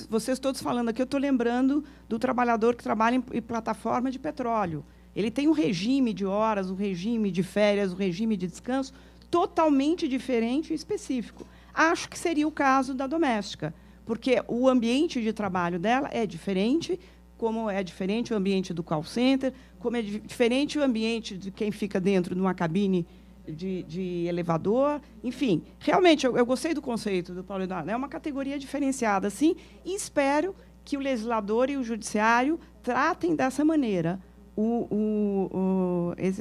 Vocês todos falando aqui, eu estou lembrando do trabalhador que trabalha em plataforma de petróleo. Ele tem um regime de horas, um regime de férias, um regime de descanso totalmente diferente e específico. Acho que seria o caso da doméstica, porque o ambiente de trabalho dela é diferente, como é diferente o ambiente do call center, como é diferente o ambiente de quem fica dentro de uma cabine de elevador. Enfim, realmente, eu gostei do conceito do Paulo Eduardo. É uma categoria diferenciada, sim, e espero que o legislador e o judiciário tratem dessa maneira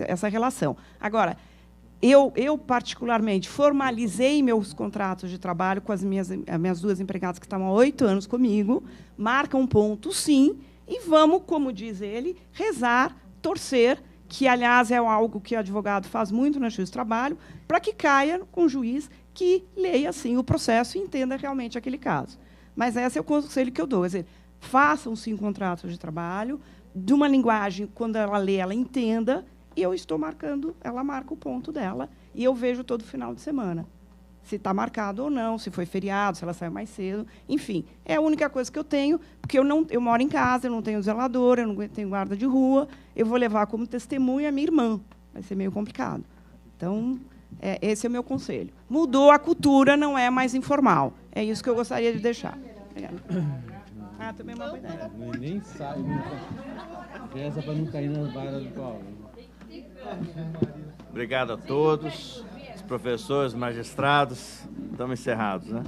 essa relação. Agora, eu, particularmente, formalizei meus contratos de trabalho com as minhas duas empregadas que estavam há 8 anos comigo, marcam um ponto, sim, e vamos, como diz ele, rezar, torcer, que, aliás, é algo que o advogado faz muito na justiça do trabalho, para que caia com um juiz que leia, assim, o processo e entenda realmente aquele caso. Mas esse é o conselho que eu dou. Quer dizer, façam, sim, contratos de trabalho, de uma linguagem, quando ela lê, ela entenda, e eu estou marcando, ela marca o ponto dela, e eu vejo todo final de semana. Se está marcado ou não, se foi feriado, se ela saiu mais cedo. Enfim, é a única coisa que eu tenho, porque eu moro em casa, eu não tenho zelador, eu não tenho guarda de rua, eu vou levar como testemunha a minha irmã. Vai ser meio complicado. Então, esse é o meu conselho. Mudou a cultura, não é mais informal. É isso que eu gostaria de deixar. Obrigada. Também é uma boa ideia. Nem sai, reza para não cair nas varas do Paulo. Obrigado a todos, os professores, magistrados. Estamos encerrados, né?